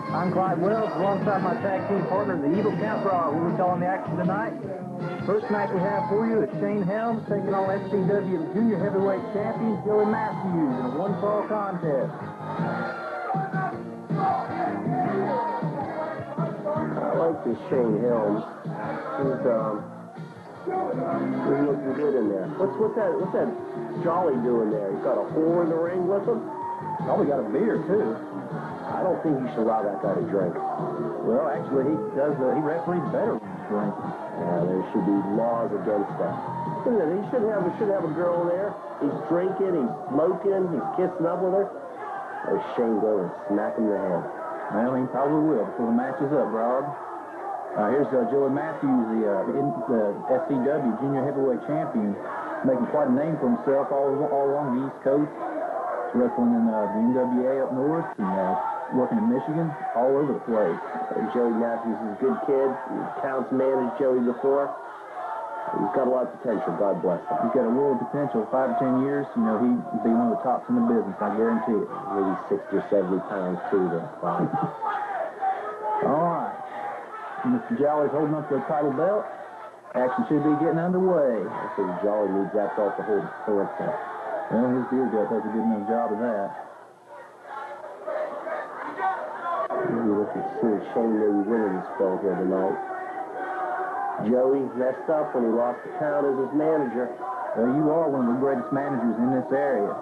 I'm Clyde Wells, alongside my tag team partner, the Evil Count Grog. We'll be calling the action tonight. First match we have for you is Shane Helms taking on SCW Junior Heavyweight Champion Joey Matthews in a one-fall contest. I like this Shane Helms. He's looking good in there. What's that Jolly doing there? He's got a whore in the ring with him? Probably got a beer, too. I don't think you should allow that guy to drink. Well, actually, he referees better when he's drinking. Yeah, there should be laws against that. He should have a girl there. He's drinking, he's smoking, he's kissing up with her. There's Shane go and smack him in the head. Well, he probably will before the match is up, Grog. Here's Joey Matthews, the SCW Junior Heavyweight Champion, making quite a name for himself all along the East Coast. He's wrestling in the NWA up north and working in Michigan, all over the place. Joey Matthews is a good kid. Counts managed Joey before. He's got a lot of potential. God bless him. He's got a world of potential. 5 to 10 years, he'd be one of the tops in the business. I guarantee it. Maybe 60 or 70 pounds too. All right. Mr. Jolly's holding up the title belt. Action should be getting underway. I think Jolly needs that belt to hold his pants up. Well, his beer gut does a good enough job of that. Maybe look at Shane maybe winning this belt here tonight. Joey messed up when he lost the count as his manager. Well, you are one of the greatest managers in this area.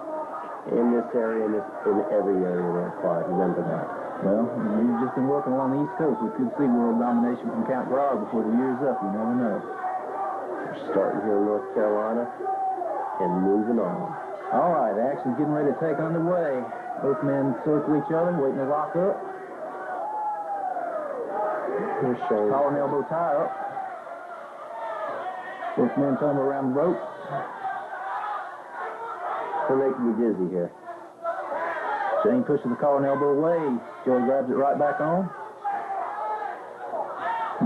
In this area, in every area there, Clyde. Remember that. Well, you've just been working along the East Coast. We could see world domination from Count Grog before the year's up. You never know. We're starting here in North Carolina and moving on. All right, action's getting ready to take underway. Both men circle each other, waiting to lock up. Here's Shane. Collar and elbow tie up. Both men tumble around the rope. They're making me dizzy here. Shane pushes the collar and elbow away. Joey grabs it right back on.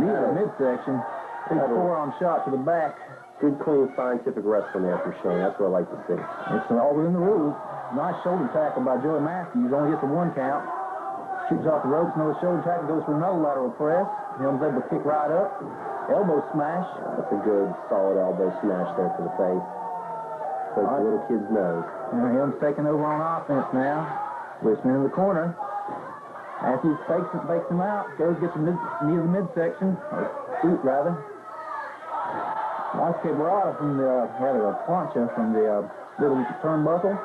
Knee to the midsection. Big forearm shot to the back. Good, clean, scientific wrestling there for Shane. That's what I like to see. It's all within the rules. Nice shoulder tackle by Joey Matthews. Only gets a 1 count. Shoots off the ropes. Another shoulder tackle. Goes for another lateral press. Helms able to kick right up. Elbow smash. That's a good, solid elbow smash there for the face. Breaks the little kid's nose. Helms taking over on offense now. Richmond in the corner. Matthews fakes him out. Goes, gets a knee to the midsection. Or boot, rather. Nice quebrada from the, rather a plancha from the little turnbuckle.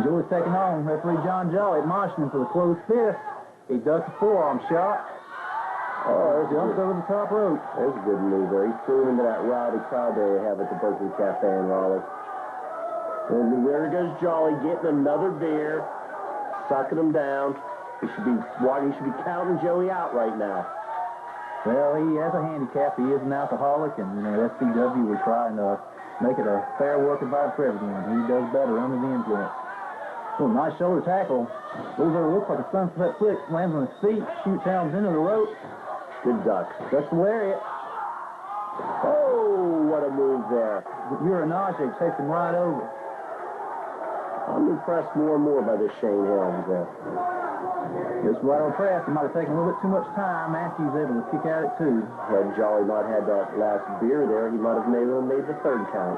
Joey's taking on referee John Jolly, admonishing him for the closed fist. He ducks a forearm shot. Oh, jumps over the top rope. There's a good move there. He's threw into that rowdy crowd they have at the Berkeley Cafe in Raleigh. And there goes Jolly getting another beer, sucking him down. He should be counting Joey out right now. Well, he has a handicap. He is an alcoholic, and SCW was trying to make it a fair work environment for everyone. He does better under the influence. Oh, nice shoulder tackle. Goes over, looks like a sunset flick, lands on his feet, shoots Helms into the rope. Good duck. That's the lariat. Oh, what a move there. Urinage takes him right over. I'm impressed more and more by this Shane Helms there. This lateral press, it might have taken a little bit too much time. Matthews able to kick at it too. Had Jolly not had that last beer there, he might have made the 3rd count.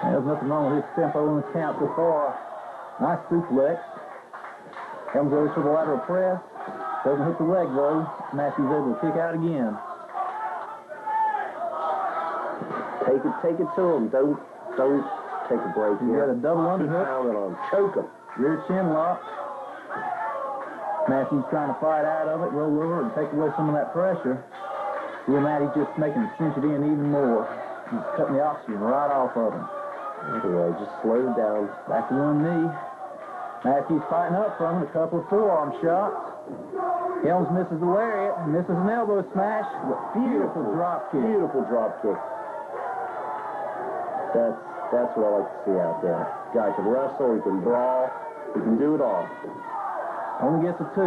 There's nothing wrong with his tempo on this count so far. Nice suplex. Helms goes for the lateral press. Doesn't hit the leg though. Matthews able to kick out again. Take it to him. Don't take a break. You got a double underhook. Pound it on. Choke him. Rear chin lock. Matthews trying to fight out of it, roll over and take away some of that pressure. Doing that, he's just making him cinch it in even more. He's cutting the oxygen right off of him. Anyway, just slow it down. Back to one knee. Matthews fighting up from it, a couple of forearm shots. Helms misses the lariat, misses an elbow smash. Beautiful drop kick. Beautiful drop kick. That's what I like to see out there. Guy can wrestle, he can brawl, he can do it all. Only gets a 2.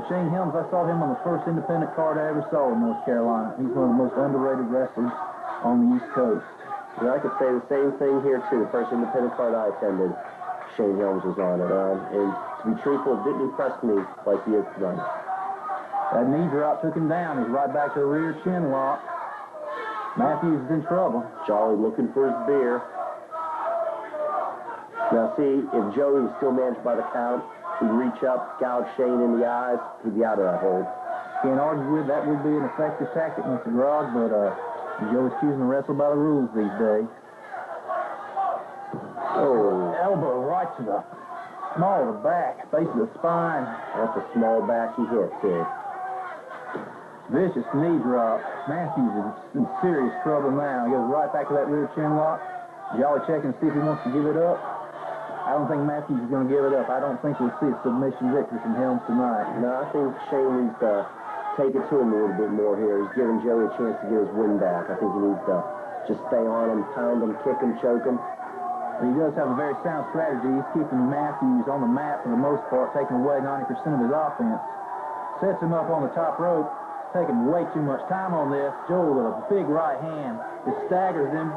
Shane Helms, I saw him on the first independent card I ever saw in North Carolina. He's one of the most underrated wrestlers on the East Coast. And I could say the same thing here, too. The first independent card I attended. Shane Helms was on it. And to be truthful, it didn't impress me like he is tonight. That knee drop took him down. He's right back to the rear chin lock. Matthews is in trouble. Jolly looking for his beer. Now see, if Joey was still managed by the count, he'd reach up, gouge Shane in the eyes, he'd be out of that hole. Can't argue with that. Would be an effective tactic, Mr. Grog, but Joey's choosing to wrestle by the rules these days. Oh. Elbow right to the small of the back, base of the spine. That's a small back he hit, too. Vicious knee drop. Matthews is in serious trouble now. He goes right back to that rear chin lock. Jolly checking to see if he wants to give it up. I don't think Matthews is going to give it up. I don't think we'll see a submission victory from Helms tonight. No, I think Shane needs to take it to him a little bit more here. He's giving Joey a chance to get his win back. I think he needs to just stay on him, pound him, kick him, choke him. But he does have a very sound strategy. He's keeping Matthews on the mat for the most part, taking away 90% of his offense. Sets him up on the top rope. Taking way too much time on this. Joel with a big right hand. It staggers him.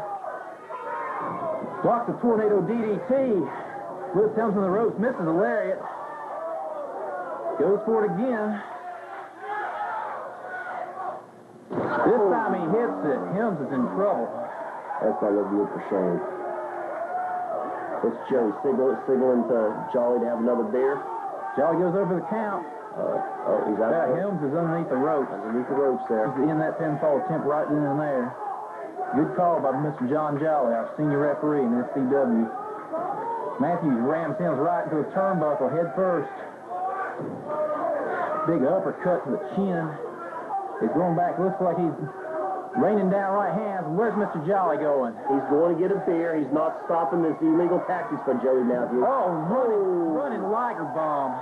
Blocks the tornado DDT. Lifts Helms on the ropes. Misses the lariat. Goes for it again. This time he hits it. Helms is in trouble. That's not looking good for Shane. It's Joey signaling to Jolly to have another beer. Jolly goes over the count. He's out there. Helms is underneath the ropes. Underneath the ropes there. He's in that pinfall attempt right then and there. Good call by Mr. John Jolly, our senior referee in SCW. Matthews rams Helms right into a turnbuckle, head first. Big uppercut to the chin. He's going back. Looks like he's raining down right hands. Where's Mr. Jolly going? He's going to get a beer. He's not stopping this illegal tactics by Joey Matthews. Oh, running Liger bomb.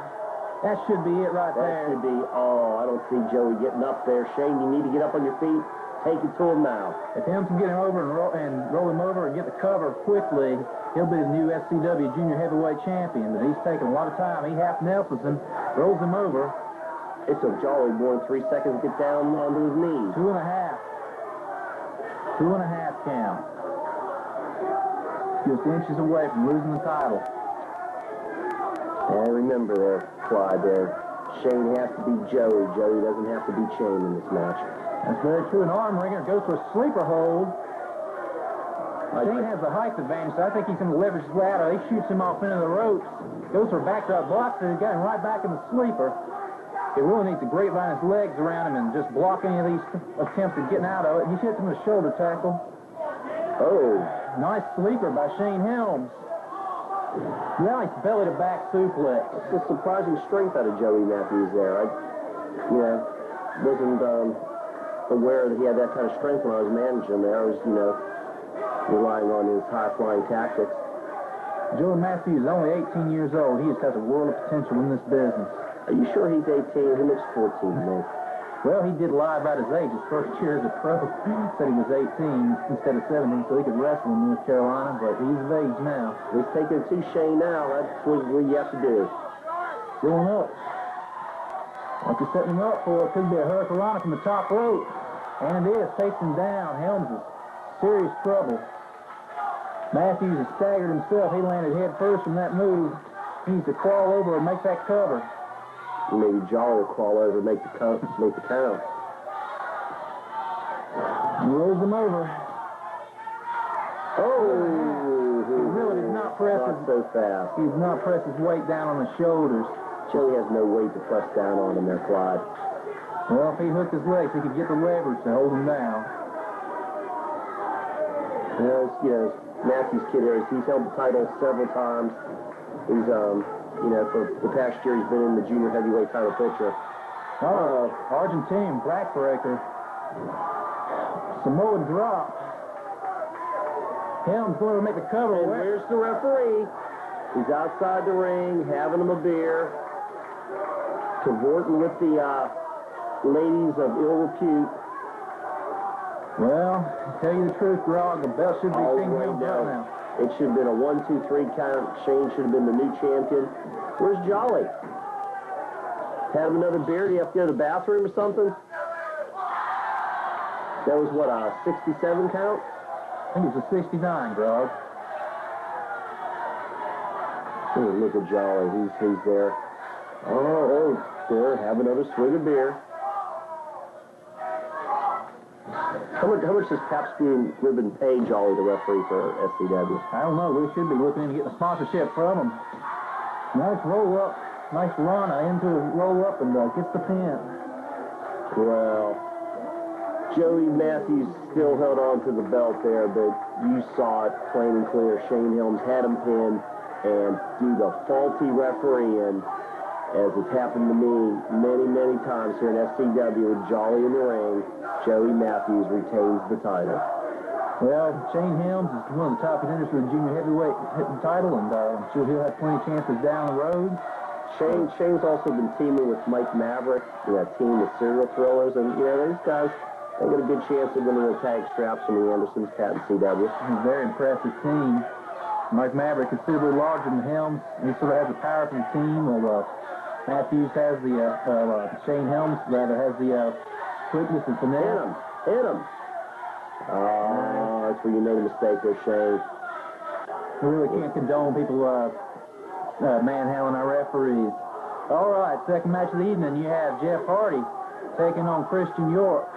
That should be it right there. That should be, I don't see Joey getting up there. Shane, you need to get up on your feet. Take it to him now. If Helms can get him over and roll him over and get the cover quickly, he'll be the new SCW Junior Heavyweight Champion. But he's taking a lot of time. He half Nelsons him, rolls him over. It took Jolly more than 3 seconds to get down onto his knees. 2.5. 2.5 count. Just inches away from losing the title. And remember there, Clyde, there, Shane has to be Joey. Joey doesn't have to be Shane in this match. That's very true. An arm wringer goes for a sleeper hold. Shane has the height advantage, so I think he's going to leverage his way out of it. He shoots him off into the ropes. Goes for a backdrop block, so he's got him right back in the sleeper. He really needs to grapevine his legs around him and just block any of these attempts at getting out of it. He hits him with a shoulder tackle. Oh. Nice sleeper by Shane Helms. Now he's belly to back suplex. It's a surprising strength out of Joey Matthews there. I wasn't aware that he had that kind of strength when I was managing there. I was, relying on his high-flying tactics. Joey Matthews is only 18 years old. He just has a world of potential in this business. Are you sure he's 18? He looks 14 to me. Well, he did lie about his age. His first year as a pro, said he was 18 instead of 17, so he could wrestle in North Carolina, but he's of age now. He's taking it to Shane now. That's what you have to do. Going up. What you're setting him up for, it could be a hurricanrana from the top rope. And it is. Takes him down. Helms is serious trouble. Matthews has staggered himself. He landed head first from that move. He needs to crawl over and make that cover. Maybe Jolly will crawl over and make the count. He rolls him over. Oh! He really did not press so fast. He did not press his weight down on the shoulders. Joey has no weight to press down on him there, Clyde. Well, if he hooked his legs, he could get the leverage to hold him down. Matthew's kid here, he's held the title several times. He's, for the past year, he's been in the junior heavyweight title picture. Oh, Argentine backbreaker. Samoan drop. Helms going to make the cover. And here's the referee. He's outside the ring, having him a beer. Cavorting with the ladies of ill repute. Well, to tell you the truth, Grog, the bell should be Shane Helms right now. It should have been a 1-2-3 count. Shane should have been the new champion. Where's Jolly? Have him another beer? Do you have to go to the bathroom or something? That was what, a 67 count? I think it was a 69, Grog. Look at Jolly. He's there. Oh, there. Have another swig of beer. How much does Pabst Blue Ribbon pay Jolly, the referee, for SCW? I don't know. We should be looking into getting a sponsorship from him. Nice roll up. Nice run into a roll up and gets the pin. Well, Joey Matthews still held on to the belt there, but you saw it plain and clear. Shane Helms had him pinned, and due to faulty refereeing, as it's happened to me many, many times here in SCW with Jolly in the ring, Joey Matthews retains the title. Well, Shane Helms is one of the top contenders for the junior heavyweight title, and I'm sure he'll have plenty of chances down the road. Shane's also been teaming with Mike Maverick, that team of serial thrillers, and these guys, they got a good chance of winning the tag straps from the Andersons, Pat and CW. A very impressive team. Mike Maverick considerably larger than Helms. He sort of has the power from the team. Matthews has the Shane Helms rather has the quickness and finesse. Hit him. Oh, that's where you made a mistake there, Shane. We really can't condone people manhandling our referees. All right, second match of the evening, you have Jeff Hardy taking on Christian York.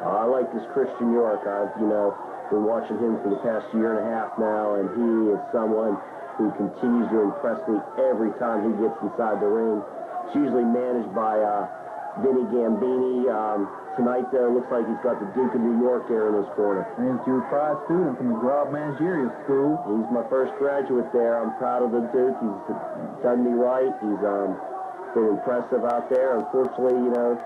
I like this Christian York. I've been watching him for the past year and a half now, and he is someone who continues to impress me every time he gets inside the ring. It's usually managed by Vinny Gambini. Tonight, though, looks like he's got the Duke of New York there in his corner. And it's your prize student from the Grog Managerial School. He's my first graduate there. I'm proud of the Duke. He's done me right. He's been impressive out there. Unfortunately, the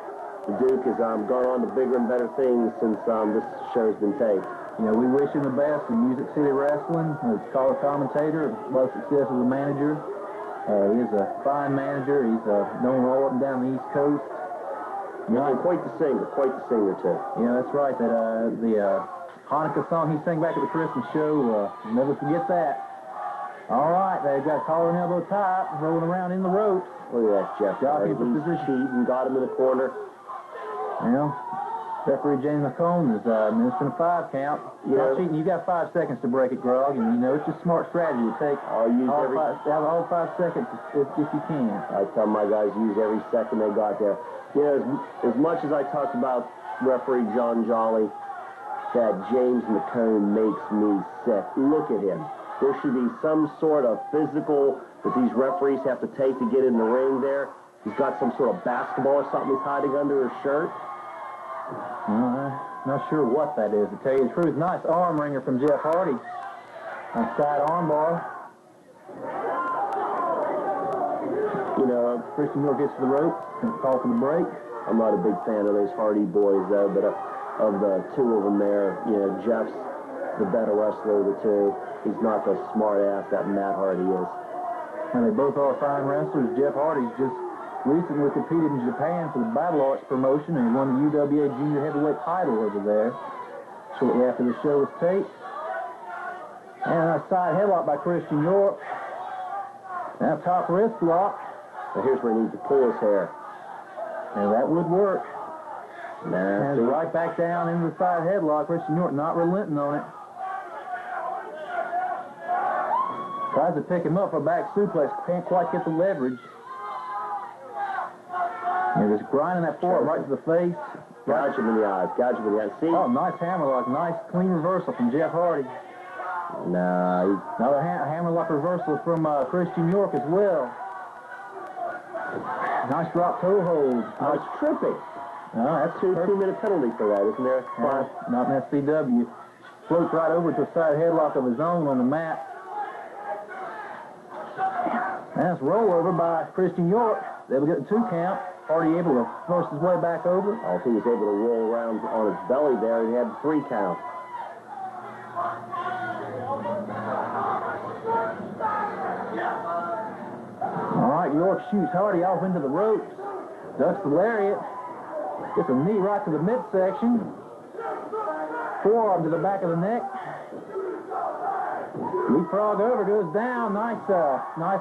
Duke has gone on to bigger and better things since this show's been taped. We wish him the best in Music City Wrestling. He's a color commentator, a lot of success as a manager. He is a fine manager. He's known all up and down the East Coast. And quite the singer too. Yeah, that's right. That the Hanukkah song he sang back at the Christmas show, never forget that. All right, they've got collar and elbow tie, rolling around in the ropes. Look at that, Jeff. Jockey for position. Cheating, got him in the corner. Referee James McComb is administering a 5 count. Not cheating. You got 5 seconds to break it, Grog, and it's just smart strategy to take all 5 seconds if you can. I tell my guys use every second they got there. As much as I talked about referee John Jolly, that James McComb makes me sick. Look at him. There should be some sort of physical that these referees have to take to get in the ring there. He's got some sort of basketball or something he's hiding under his shirt. Not sure what that is, to tell you the truth. Nice arm wringer from Jeff Hardy. On side arm bar. Christian York gets to the rope and call for the break. I'm not a big fan of those Hardy boys, though, but of the two of them there, Jeff's the better wrestler of the two. He's not the smart ass that Matt Hardy is. And they both are fine wrestlers. Jeff Hardy's just recently competed in Japan for the Battle Arts promotion, and he won the UWA Junior Heavyweight title over there shortly after the show was taped. And a side headlock by Christian York. Now top wrist lock. Now here's where he needs to pull his hair. And that would work. Nah, and right back down into the side headlock. Christian York not relenting on it. Tries to pick him up for a back suplex. Can't quite get the leverage. Just grinding that forearm right to the face. Gouge him in the eyes. See? Oh, nice hammerlock. Nice clean reversal from Jeff Hardy. Nah. Another hammerlock reversal from Christian York as well. Nice drop toe hold. Nice tripping. That's a 2-minute penalty for that, isn't there? Not an SCW. Floats right over to a side headlock of his own on the mat. That's rollover by Christian York. They will get the 2 count. Hardy able to force his way back over. Oh, if he was able to roll around on his belly there, he had 3 count. All right, York shoots Hardy off into the ropes. Ducks the lariat. Gets a knee right to the midsection. Forearm to the back of the neck. Leapfrog over, goes down. Nice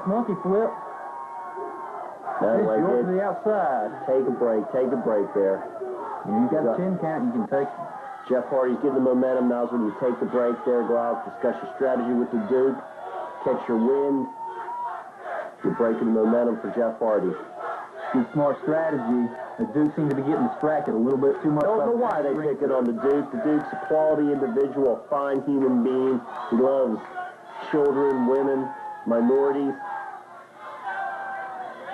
monkey flip. York to the outside. Take a break there. You got a 10 count, you can take. Jeff Hardy's getting the momentum. Now's when you take the break there, go out, discuss your strategy with the Duke, catch your wind, You're breaking the momentum for Jeff Hardy. Good smart strategy. The Duke seemed to be getting distracted a little bit too much. I don't know why they pick it on the Duke. The Duke's a quality individual, a fine human being. He loves children, women, minorities.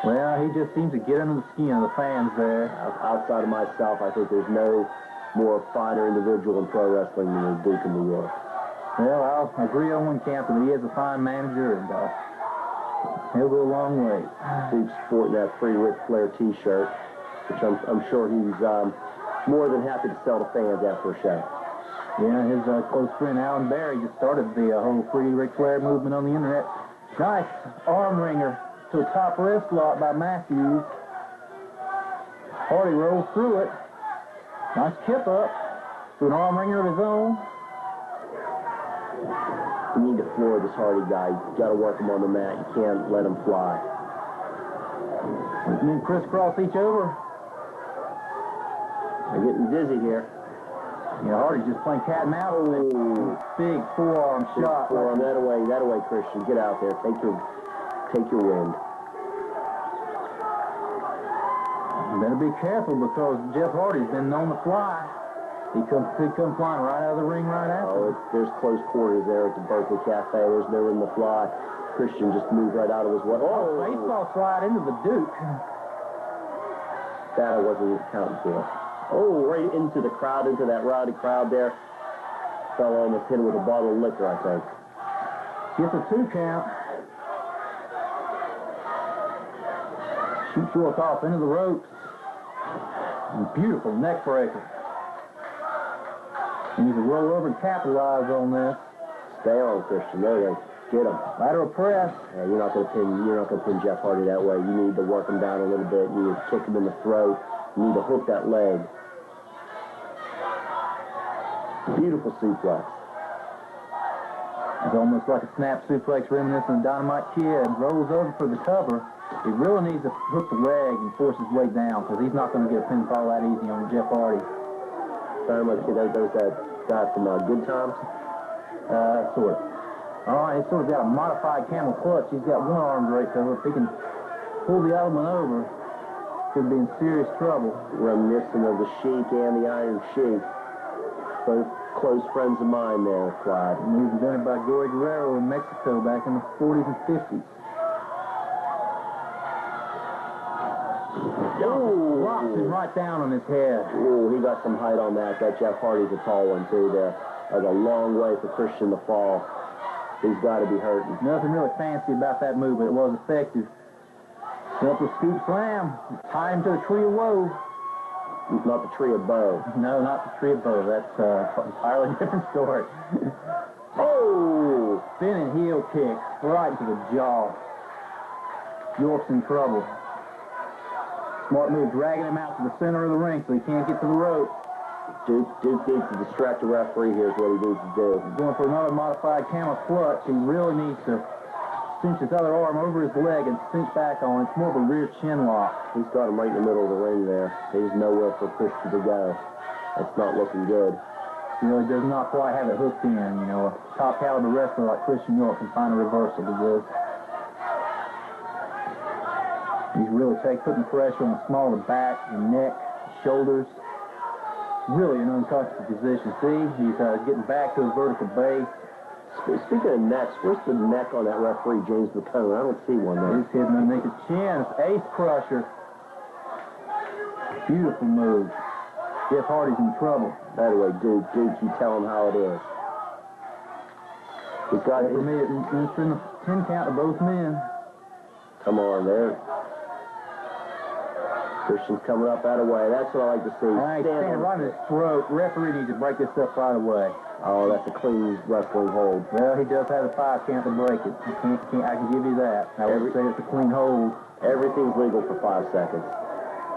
Well, he just seems to get under the skin of the fans there. Outside of myself, I think there's no more finer individual in pro wrestling than the Duke in New York. Well, I'll agree on one count that he is a fine manager, and he'll go a long way. Duke's sporting that free Ric Flair T-shirt, which I'm sure he's more than happy to sell to fans after a show. Yeah, his close friend Alan Barry just started the whole free Ric Flair movement on the internet. Nice arm wringer to a top wrist lock by Matthews. Hardy rolls through it. Nice kip up to an arm wringer of his own. You need to floor this Hardy guy. You got to work him on the mat. You can't let him fly. And then crisscross each over. They're getting dizzy here. Yeah, Hardy's just playing cat and mouse. Big forearm shot. Forearm, that away, Christian. Get out there. Take your wind. You better be careful because Jeff Hardy's been known to fly. He come flying right out of the ring right after. Oh, there's close quarters there at the Berkeley Cafe. There's no room to fly. Christian just moved right out of his way. Oh, baseball slide into the Duke. That I wasn't counting for. Oh, right into the crowd, into that rowdy crowd there. Fell almost hit him with a bottle of liquor, I think. Gets a 2 count. Shoots York off into the ropes. Beautiful neck breaker. You need to roll over and capitalize on this. Stay on, Christian. There you go. Get him. Lateral press. Yeah, you're not going to pin Jeff Hardy that way. You need to work him down a little bit. You need to kick him in the throat. You need to hook that leg. Beautiful suplex. It's almost like a snap suplex reminiscent of Dynamite Kid. Rolls over for the cover. He really needs to hook the leg and force his way down because he's not going to get a pinfall that easy on Jeff Hardy. Dynamite Kid, there's that guy from Good Times? Sort of. All right, he's sort of got a modified camel clutch. He's got one arm draped over. If he can pull the other one over, could be in serious trouble. Reminiscent of the Sheik and the Iron Sheik. Both close friends of mine there, Clyde. Move invented by Gory Guerrero in Mexico back in the 40s and 50s. Oh, drops him right down on his head. Oh, he got some height on that. That Jeff Hardy's a tall one, too, there. That's a long way for Christian to fall. He's got to be hurting. Nothing really fancy about that move, but it was effective. Upper scoop slam. Tie him to the tree of woe. Not the tree of bow. No, not the tree of bow. That's an entirely different story. Oh! Spinning heel kick right into the jaw. York's in trouble. Smart move, dragging him out to the center of the ring so he can't get to the rope. Duke needs to distract the referee here is what he needs to do. He's going for another modified camel clutch. He really needs to cinch his other arm over his leg and cinch back on. It's more of a rear chin lock. He's got him right in the middle of the ring there. There's nowhere for Christian to go. That's not looking good. He really does not quite have it hooked in. You know, a top caliber wrestler like Christian York can find a reversal to this. He's really putting pressure on the small of the back, the neck, shoulders. Really an uncomfortable position. See, he's getting back to his vertical base. Speaking of necks, where's the neck on that referee, James McCone? I don't see one there. He's hitting underneath his chin. It's ace crusher. Beautiful move. Jeff Hardy's in trouble. By the way, Duke, you tell him how it is. He's got for me, administering the 10 count to both men. Come on, there. Christian's coming up that way. That's what I like to see. All right, standing right in his throat. Referee needs to break this up right away. Oh, that's a clean wrestling hold. Well, he does have a 5 count to break it. I can give you that. I would say it's a clean hold. Everything's legal for 5 seconds.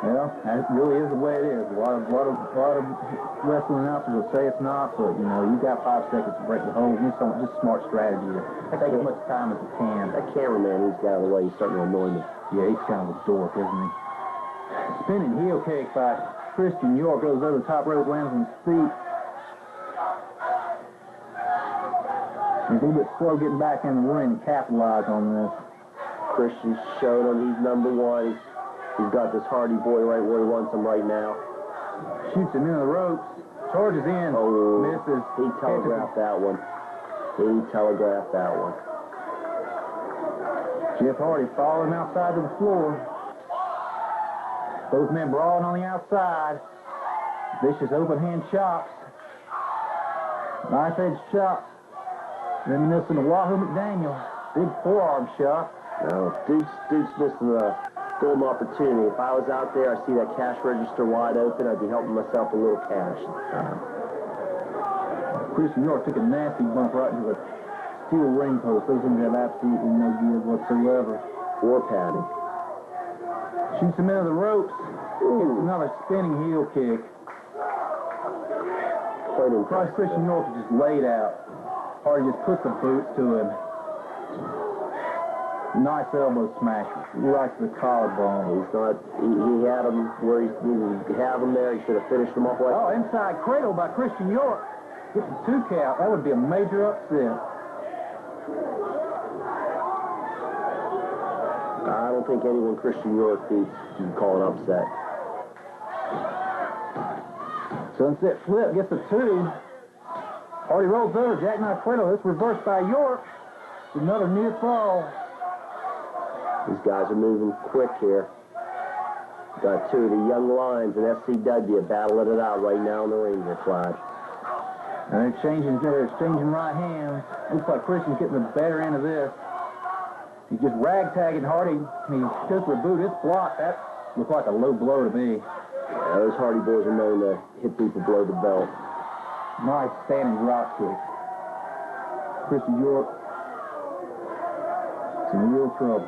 Well, that really is the way it is. A lot of wrestling announcers will say it's not, but you know, you got 5 seconds to break the hold. It's just smart strategy to take as much time as you can. That cameraman, he's got out of the way. He's starting to annoy me. Yeah, he's kind of a dork, isn't he? Spinning heel kick by Christian York. Goes over the top rope, lands on his feet. He's a little bit slow getting back in the ring to capitalize on this. Christian's showing him he's number one. He's got this Hardy boy right where he wants him right now. Shoots him into the ropes. Charges in. Oh, misses. He telegraphed that one. He telegraphed that one. Jeff Hardy following him outside to the floor. Both men brawling on the outside. Vicious open hand chops. Knife edge chops. Reminiscent of Wahoo McDaniel. Big forearm shot. No, Duke's missing a golden opportunity. If I was out there, I see that cash register wide open, I'd be helping myself a little cash. Christian York took a nasty bump right into the steel ring post. Those things have absolutely no give whatsoever. Or Patty. Shoots him into the ropes. Gets another spinning heel kick. Christ, Christian York is just laid out. Hardy just puts the boots to him. Nice elbow smash right to the collarbone. He's not, he had him where he needed to have him there. He should have finished him off like Oh, inside cradle by Christian York. Gets a 2 count. That would be a major upset. I don't think anyone Christian York beats you can call an upset. Sunset flip gets a 2. Hardy rolls over, jackknife cradle. It's reversed by York. Another near fall. These guys are moving quick here. Got two of the young lions in SCW battling it out right now in the ring here, Clyde. And they're exchanging right hands. Looks like Christian's getting the better end of this. He's just ragtagging Hardy. He goes for a boot. It's blocked. That looked like a low blow to me. Yeah, those Hardy boys are known to hit people below the belt. Nice standing drop kick. Christian York is in real trouble.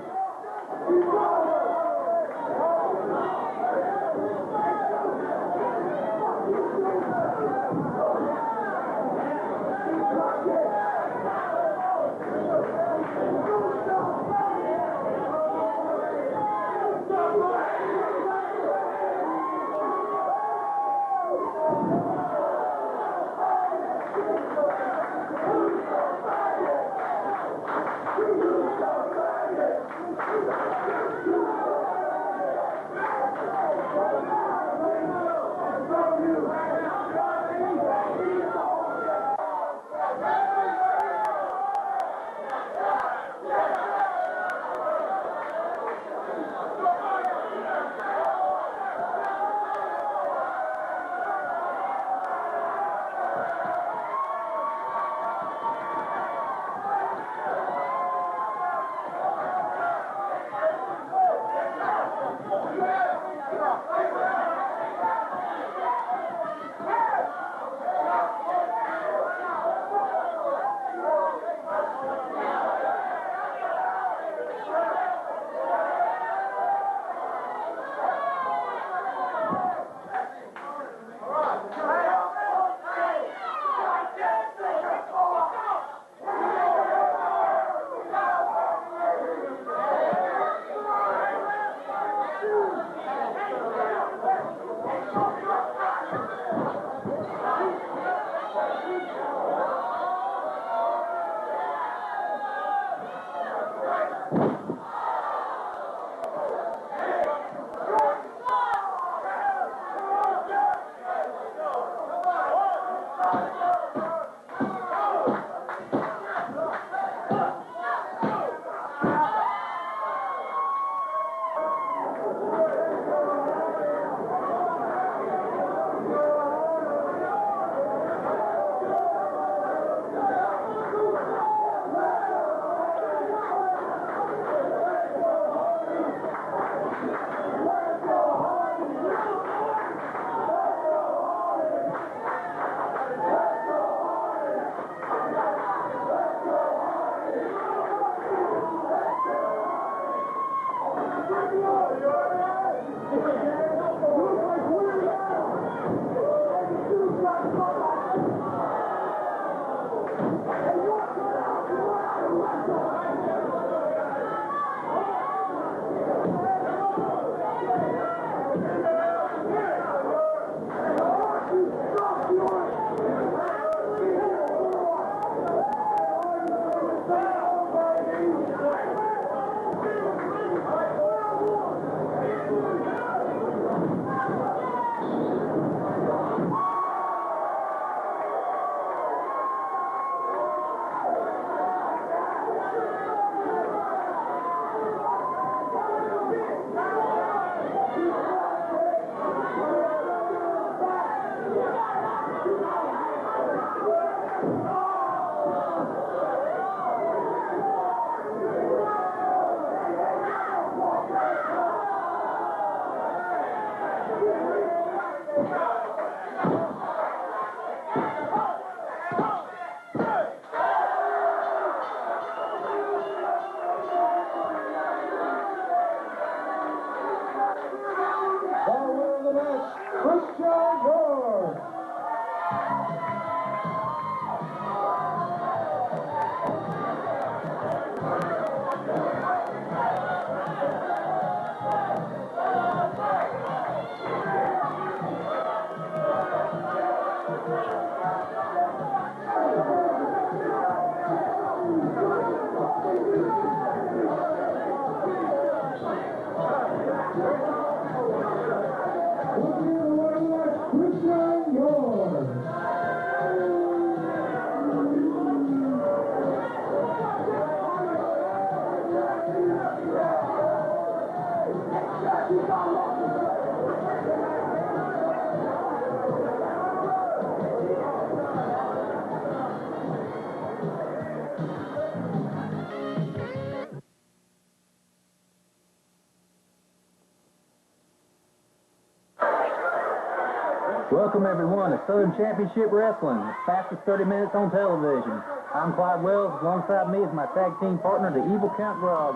Welcome, everyone, to Southern Championship Wrestling, the fastest 30 minutes on television. I'm Clyde Wells. Alongside me is my tag team partner, the Evil Count Grog.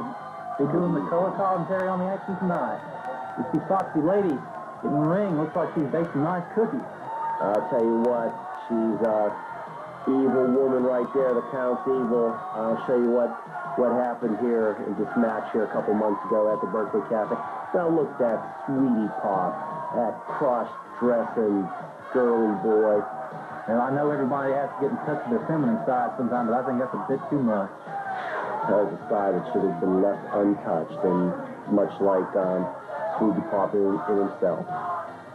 They're doing the color commentary on the action tonight. You see Foxy lady in the ring. Looks like she's baking nice cookies. I'll tell you what, she's evil woman right there. The Count's evil. I'll show you what happened here in this match here a couple months ago at the Berkeley Cafe. Now look at that sweetie pop, that cross-dressing girly boy. Now, I know everybody has to get in touch with their feminine side sometimes, but I think that's a bit too much. That was a side that should have been left untouched, and much like Sweetie Pop in himself.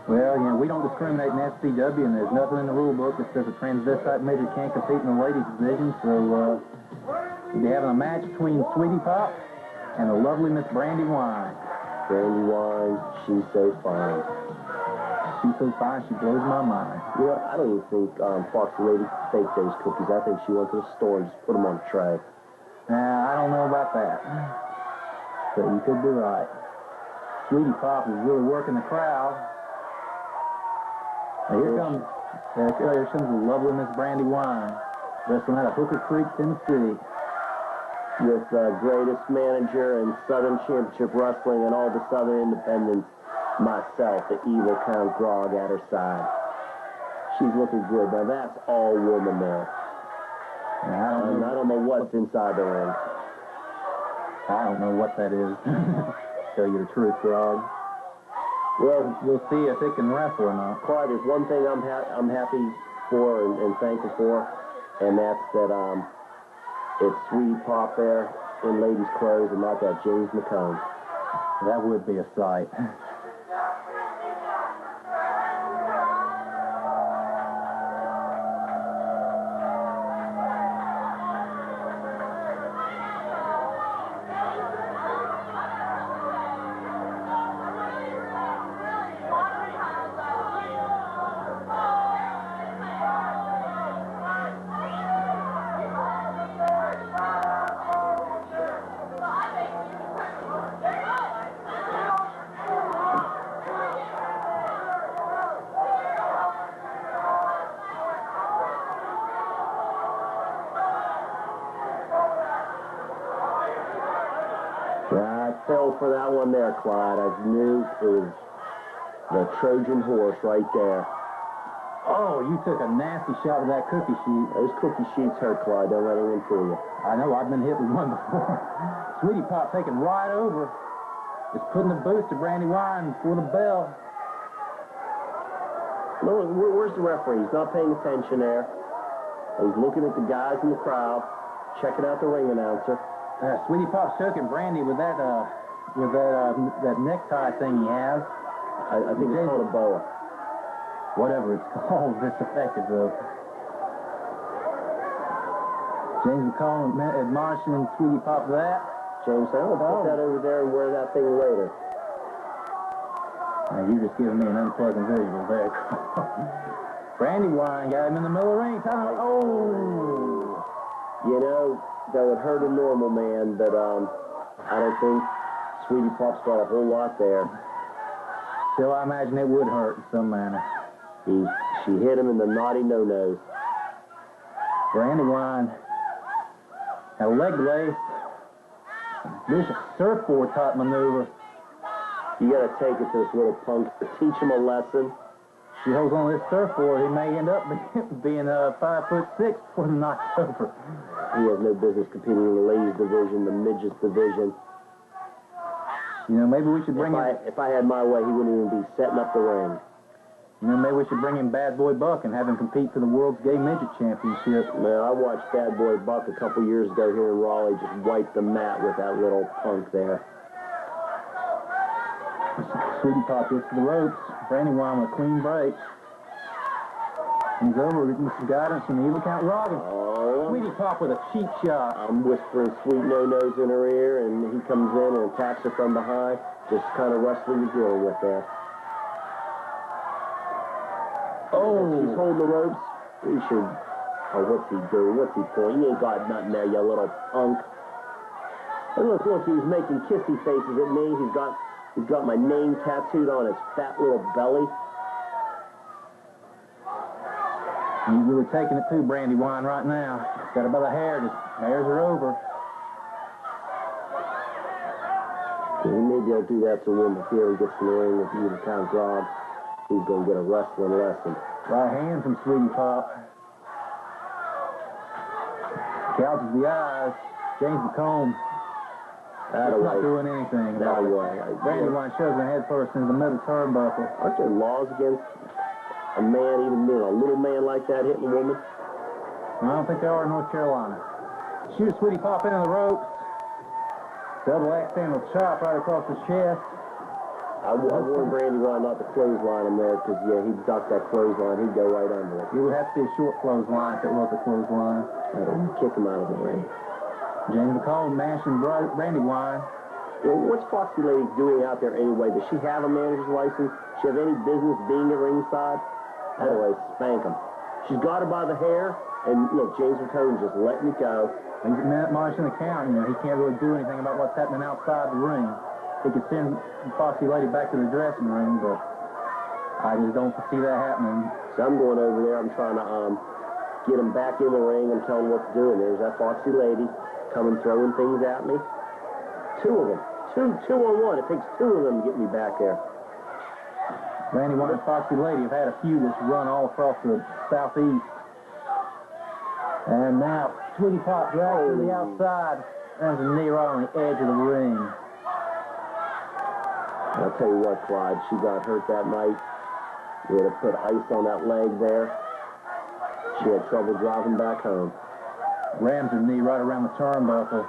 Well, you know, we don't discriminate in SCW, and there's nothing in the rule book that says a transvestite midget can't compete in the ladies' division, so we'll be having a match between Sweetie Pop and the lovely Miss Brandywine. Brandywine, she's so fine. She's so fine, she blows my mind. You know, I don't even think Foxy Lady faked those cookies. I think she went to the store and just put them on a tray. I don't know about that. But you could be right. Sweetie Pop is really working the crowd. Now here comes the lovely Miss Brandywine, wrestling out of Hooker Creek, Tennessee. With the greatest manager in Southern Championship Wrestling and all the Southern Independents, myself, the Evil Count Grog, at her side. She's looking good. Now that's all woman there. I don't know what's inside the ring. I don't know what that is. Tell you the truth, Grog. Well, we'll see if it can wrestle or not. Clyde, there's one thing I'm happy for and thankful for, and that's that it's Sweetie Pop there in ladies' clothes and not that James McComb. That would be a sight. For that one there, Clyde. I knew it was the Trojan horse right there. Oh, you took a nasty shot with that cookie sheet. Those cookie sheets hurt, Clyde. Don't let anyone fool you. I know. I've been hit with one before. Sweetie Pop taking right over. Just putting the boost to Brandywine for the bell. No, where's the referee? He's not paying attention there. He's looking at the guys in the crowd, checking out the ring announcer. Sweetie Pop's choking Brandi with that necktie thing he has. I think it's called a boa. Whatever it's called, it's effective though. James McCollum admonishing Sweetie Pop for that. James said, "I'll put that over there and wear that thing later." Now you're just giving me an unpleasant visual there. Brandywine got him in the middle of the ring. Oh! You know, that would hurt a normal man, but I don't think Sweetie Pop's got a whole lot there. Still, I imagine it would hurt in some manner. She hit him in the naughty no-nos. Brandywine had a leg lace. This is a surfboard type maneuver. You got to take it to this little punk to teach him a lesson. She holds on to this surfboard. He may end up being 5'6" before the night's over. He has no business competing in the ladies division, the midgets division. You know, maybe we should bring him... If I had my way, he wouldn't even be setting up the ring. You know, maybe we should bring in Bad Boy Buck and have him compete for the World's Gay Midget Championship. Man, I watched Bad Boy Buck a couple years ago here in Raleigh just wipe the mat with that little punk there. Sweetie Pop gets to the ropes. Brandywine with a clean break. He's over with some guidance from the Evil Count Grog. Sweetie Pop with a cheap shot. I'm whispering sweet no-nos in her ear, and he comes in and attacks her from behind. Just kind of wrestling the deal with there. Oh! She's holding the ropes. He should... Oh, what's he doing? What's he doing? You ain't got nothing there, you little punk. And look, he's making kissy faces at me. He's got my name tattooed on his fat little belly. He's really taking it to Brandywine right now. Got her by the hair. Just hairs are over. He may be able to do that to him before he gets in the ring with either kind of Grog. He's going to get a wrestling lesson. Right hand from Sweetie Pop. Gouges the eyes. James McComb. That's not doing anything about it. Brandywine shoves her head first into the middle turnbuckle. Aren't there laws against a man, even a little man like that, hitting a woman? I don't think there are in North Carolina. Shoots Sweetie Pop into the ropes. Double axe handle chop right across the chest. I warned Brandywine not to clothesline him there because, yeah, he'd duck that clothesline. He'd go right under it. It would have to be a short clothesline if it was a clothesline. Kick him out of the ring. James McComb mashing Brandywine. Well, what's Foxy Lady doing out there anyway? Does she have a manager's license? Does she have any business being at ringside? Anyway, spank him. She's got her by the hair, and look, James McComb's just letting it go. He's marching the count. He can't really do anything about what's happening outside the ring. He could send Foxy Lady back to the dressing room, but I just don't see that happening. So I'm going over there. I'm trying to get him back in the ring and tell him what to do. And there's that Foxy Lady coming throwing things at me. Two of them. Two on one. It takes two of them to get me back there. Brandywine and Foxy Lady have had a feud that's run all across the southeast. And now Sweetie Pop drags to the outside. There's a knee right on the edge of the ring. I'll tell you what, Clyde, she got hurt that night. We had to put ice on that leg there. She had trouble driving back home. Rams her knee right around the turnbuckle.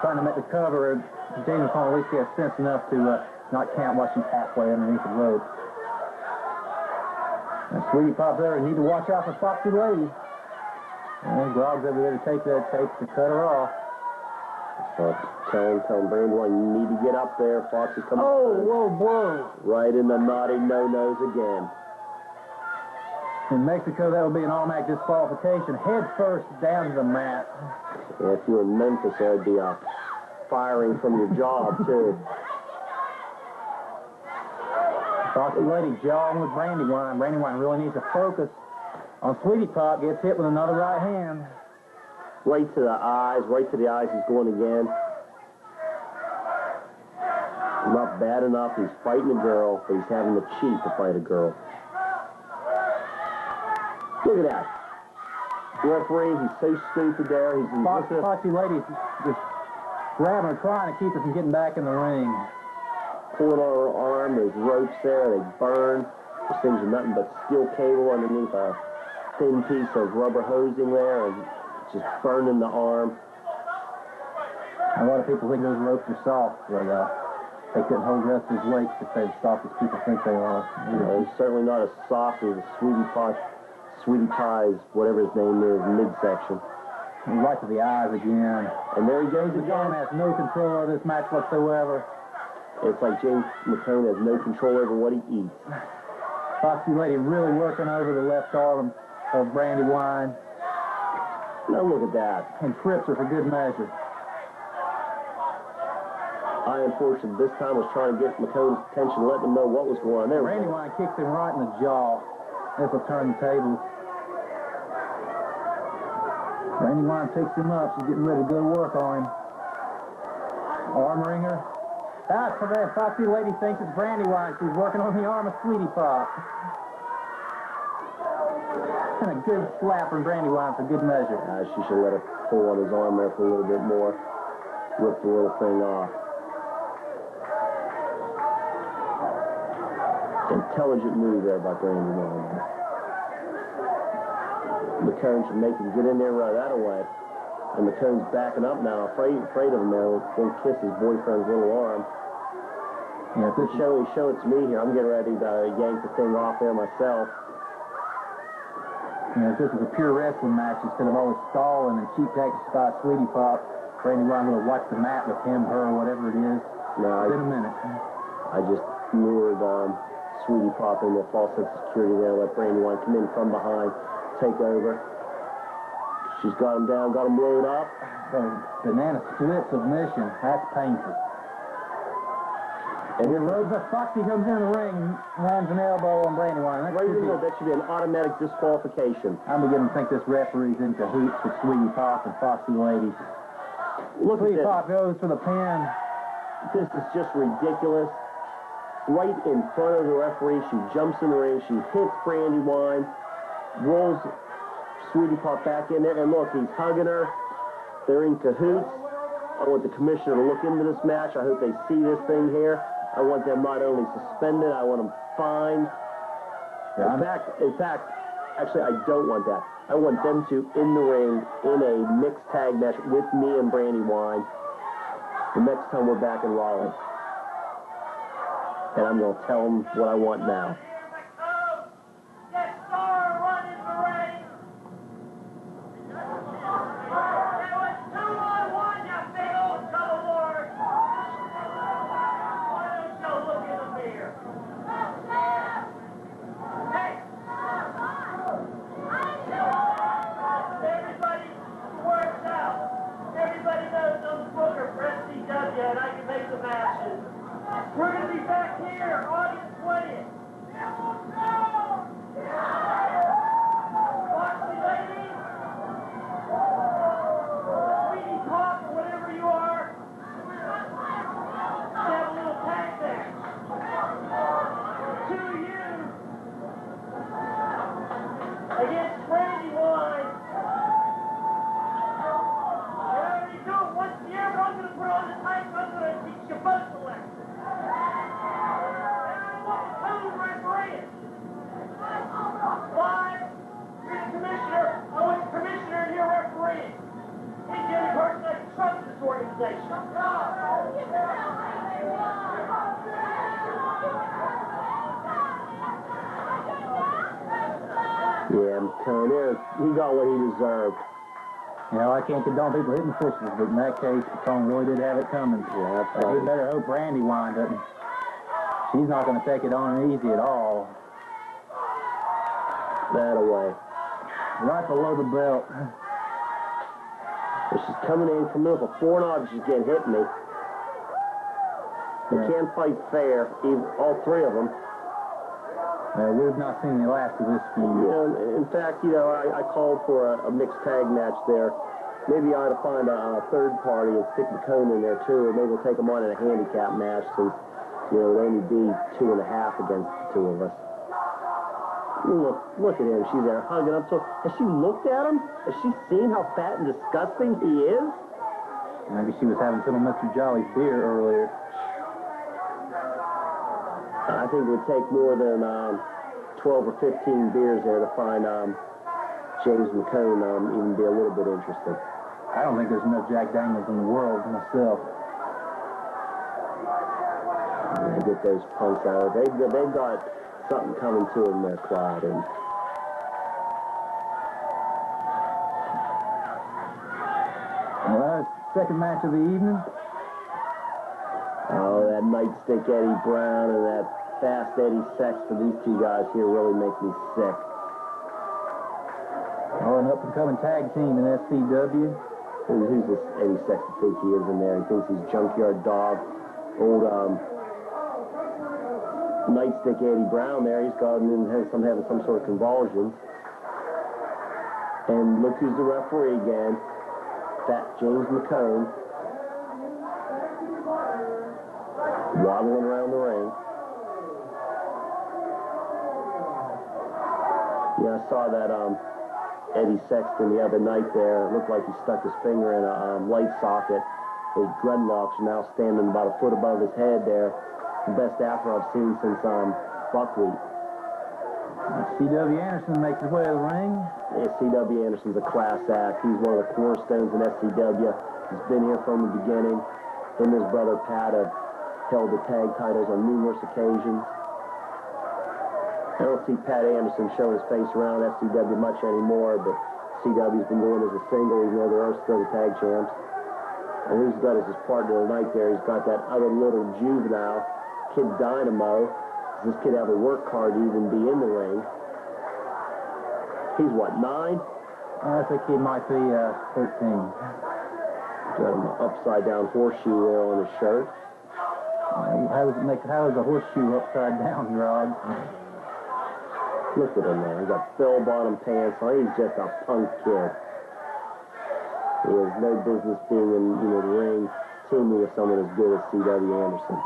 Trying to make the cover. James McComb at least has sense enough to not count while she's halfway underneath the rope. And Sweetie Pop there, need to watch out for Foxy Lady. And Grog's over there to take that tape to cut her off. Tell him, Brandywine, you need to get up there. Foxy coming. Oh, whoa. Right in the naughty no-nos again. In Mexico, that would be an automatic disqualification. Head first down to the mat. Yeah, if you were in Memphis, that would be a firing from your job, too. Foxy Lady jawing with Brandywine. Brandywine really needs to focus on Sweetie Pop. Gets hit with another right hand. Right to the eyes. He's going again. Not bad enough. He's fighting a girl, but he's having the cheek to fight a girl. Look at that. Referee, he's so stupid there. Foxy Lady just grabbing her, trying to keep her from getting back in the ring. Pulling on her arm. There's ropes there. They burn. Those things are nothing but steel cable underneath a thin piece of rubber hosing there, and just burning the arm. A lot of people think those ropes are soft, but they couldn't hold wrestlers' weights if they're as soft as people think they are. It's certainly not as soft as a Sweetie Pie's, whatever his name is, midsection. And right to the eyes again. And there he goes again. Has no control over this match whatsoever. It's like James McComb has no control over what he eats. Foxy Lady really working over the left arm of Brandywine. Now look at that. And trips her for good measure. I, unfortunately, this time was trying to get McComb's attention, letting him know what was going on there. Brandywine kicks him right in the jaw. This will turn the tables. Brandywine picks him up. She's getting ready to go to work on him. Arm wringer. For that Foxy Lady thinks it's Brandywine. She's working on the arm of Sweetie Pop. And a good slap from Brandywine for good measure. She should let her pull on his arm there for a little bit more. Rip the little thing off. Intelligent move there by Brandywine. McComb should make him get in there right that away. And McComb's backing up now, afraid of him there. Won't kiss his boyfriend's little arm. Yeah, show it to me here. I'm getting ready to yank the thing off there myself. If this is a pure wrestling match, instead of always stalling and cheap tactics by Sweetie Pop, Brandywine will watch the mat with him, her, whatever it is. In a minute. I just lured Sweetie Pop in there, false sense of security there, let Brandywine come in from behind, take over. She's got him down, got him blown up. Banana split submission. That's painful. And here Foxy comes in the ring and lands an elbow on Brandywine. That should be an automatic disqualification. I'm beginning to think this referee's in cahoots with Sweetie Pop and Foxy Lady. Look Sweetie at Pop goes for the pin. This is just ridiculous. Right in front of the referee, she jumps in the ring, she hits Brandywine, rolls Sweetie Pop back in there, and look, he's hugging her. They're in cahoots. I want the commissioner to look into this match. I hope they see this thing here. I want them not only suspended, I want them fined. Yeah, In fact, actually, I don't want that. I want them to, in the ring, in a mixed tag match with me and Brandywine, the next time we're back in Raleigh. And I'm going to tell them what I want now. And I can make the matches. We're going to be back here, August 20th. Foxy Lady, Sweetie Pop, whatever you are, have a little tag match. To you against Brandywine. Once a year, but I'm going to put on the tights. I'm going to teach you both the lesson. And I want two referees. Clyde, you're the commissioner. I want the commissioner and your referee. He's the only person I can trust in this organization. Yeah, I'm telling you, he got what he deserved. You know, I can't condone people hitting fishes, but in that case, Patron really did have it coming. Yeah, that's We right. better hope Brandywine doesn't. She's not going to take it on easy at all. That away. Right below the belt. But she's coming in with a foreknowledge. She's getting hit me. They can't fight fair, all three of them. We've not seen the last of this feud. Yeah, in fact, I called for a mixed tag match there. Maybe I ought to find a third party and stick McCone in there too, or maybe we'll take them on in a handicap match since, it'll only be 2.5 against the two of us. Look at him. She's there hugging him. So has she looked at him? Has she seen how fat and disgusting he is? Maybe she was having some of Mr. Jolly's beer earlier. I think it would take more than 12 or 15 beers there to find James McCone even be a little bit interested. I don't think there's enough Jack Daniels in the world myself. Yeah, get those punks out. They've got something coming to them there, Clyde. And well, that's the second match of the evening. oh, that Nite-Stic Eddie Brown and that fast Eddie Sexton, these two guys here really make me sick. Oh, an up-and-coming tag team in SCW. Who's this Eddie Sexton think he is in there? He thinks he's Junkyard Dog. Old Nite-Stic Eddie Brown there. He's gone in having some sort of convulsions. And look who's the referee again. Fat James McCone. Waddling around the ring. Yeah, I saw that Eddie Sexton the other night there. It looked like he stuck his finger in a light socket. His dreadlocks are now standing about a foot above his head there. The best afro I've seen since Buckwheat. C.W. Anderson makes his way to the ring. Yeah, C.W. Anderson's a class act. He's one of the cornerstones in SCW. He's been here from the beginning. Him and his brother Pat have held the tag titles on numerous occasions. I don't see Pat Anderson showing his face around SCW much anymore, but CW's been doing as a single, even though they're still the tag champs. And who's got as his partner tonight there? He's got that other little juvenile, Kid Dynamo. Does this kid have a work card to even be in the ring? He's what, 9? I think he might be 13. Got an upside-down horseshoe there on his shirt. How is a horseshoe upside down, Grog? Look at him there. He's got bell-bottom pants on. He's just a punk kid. He has no business being in the ring teaming with someone as good as C.W. Anderson.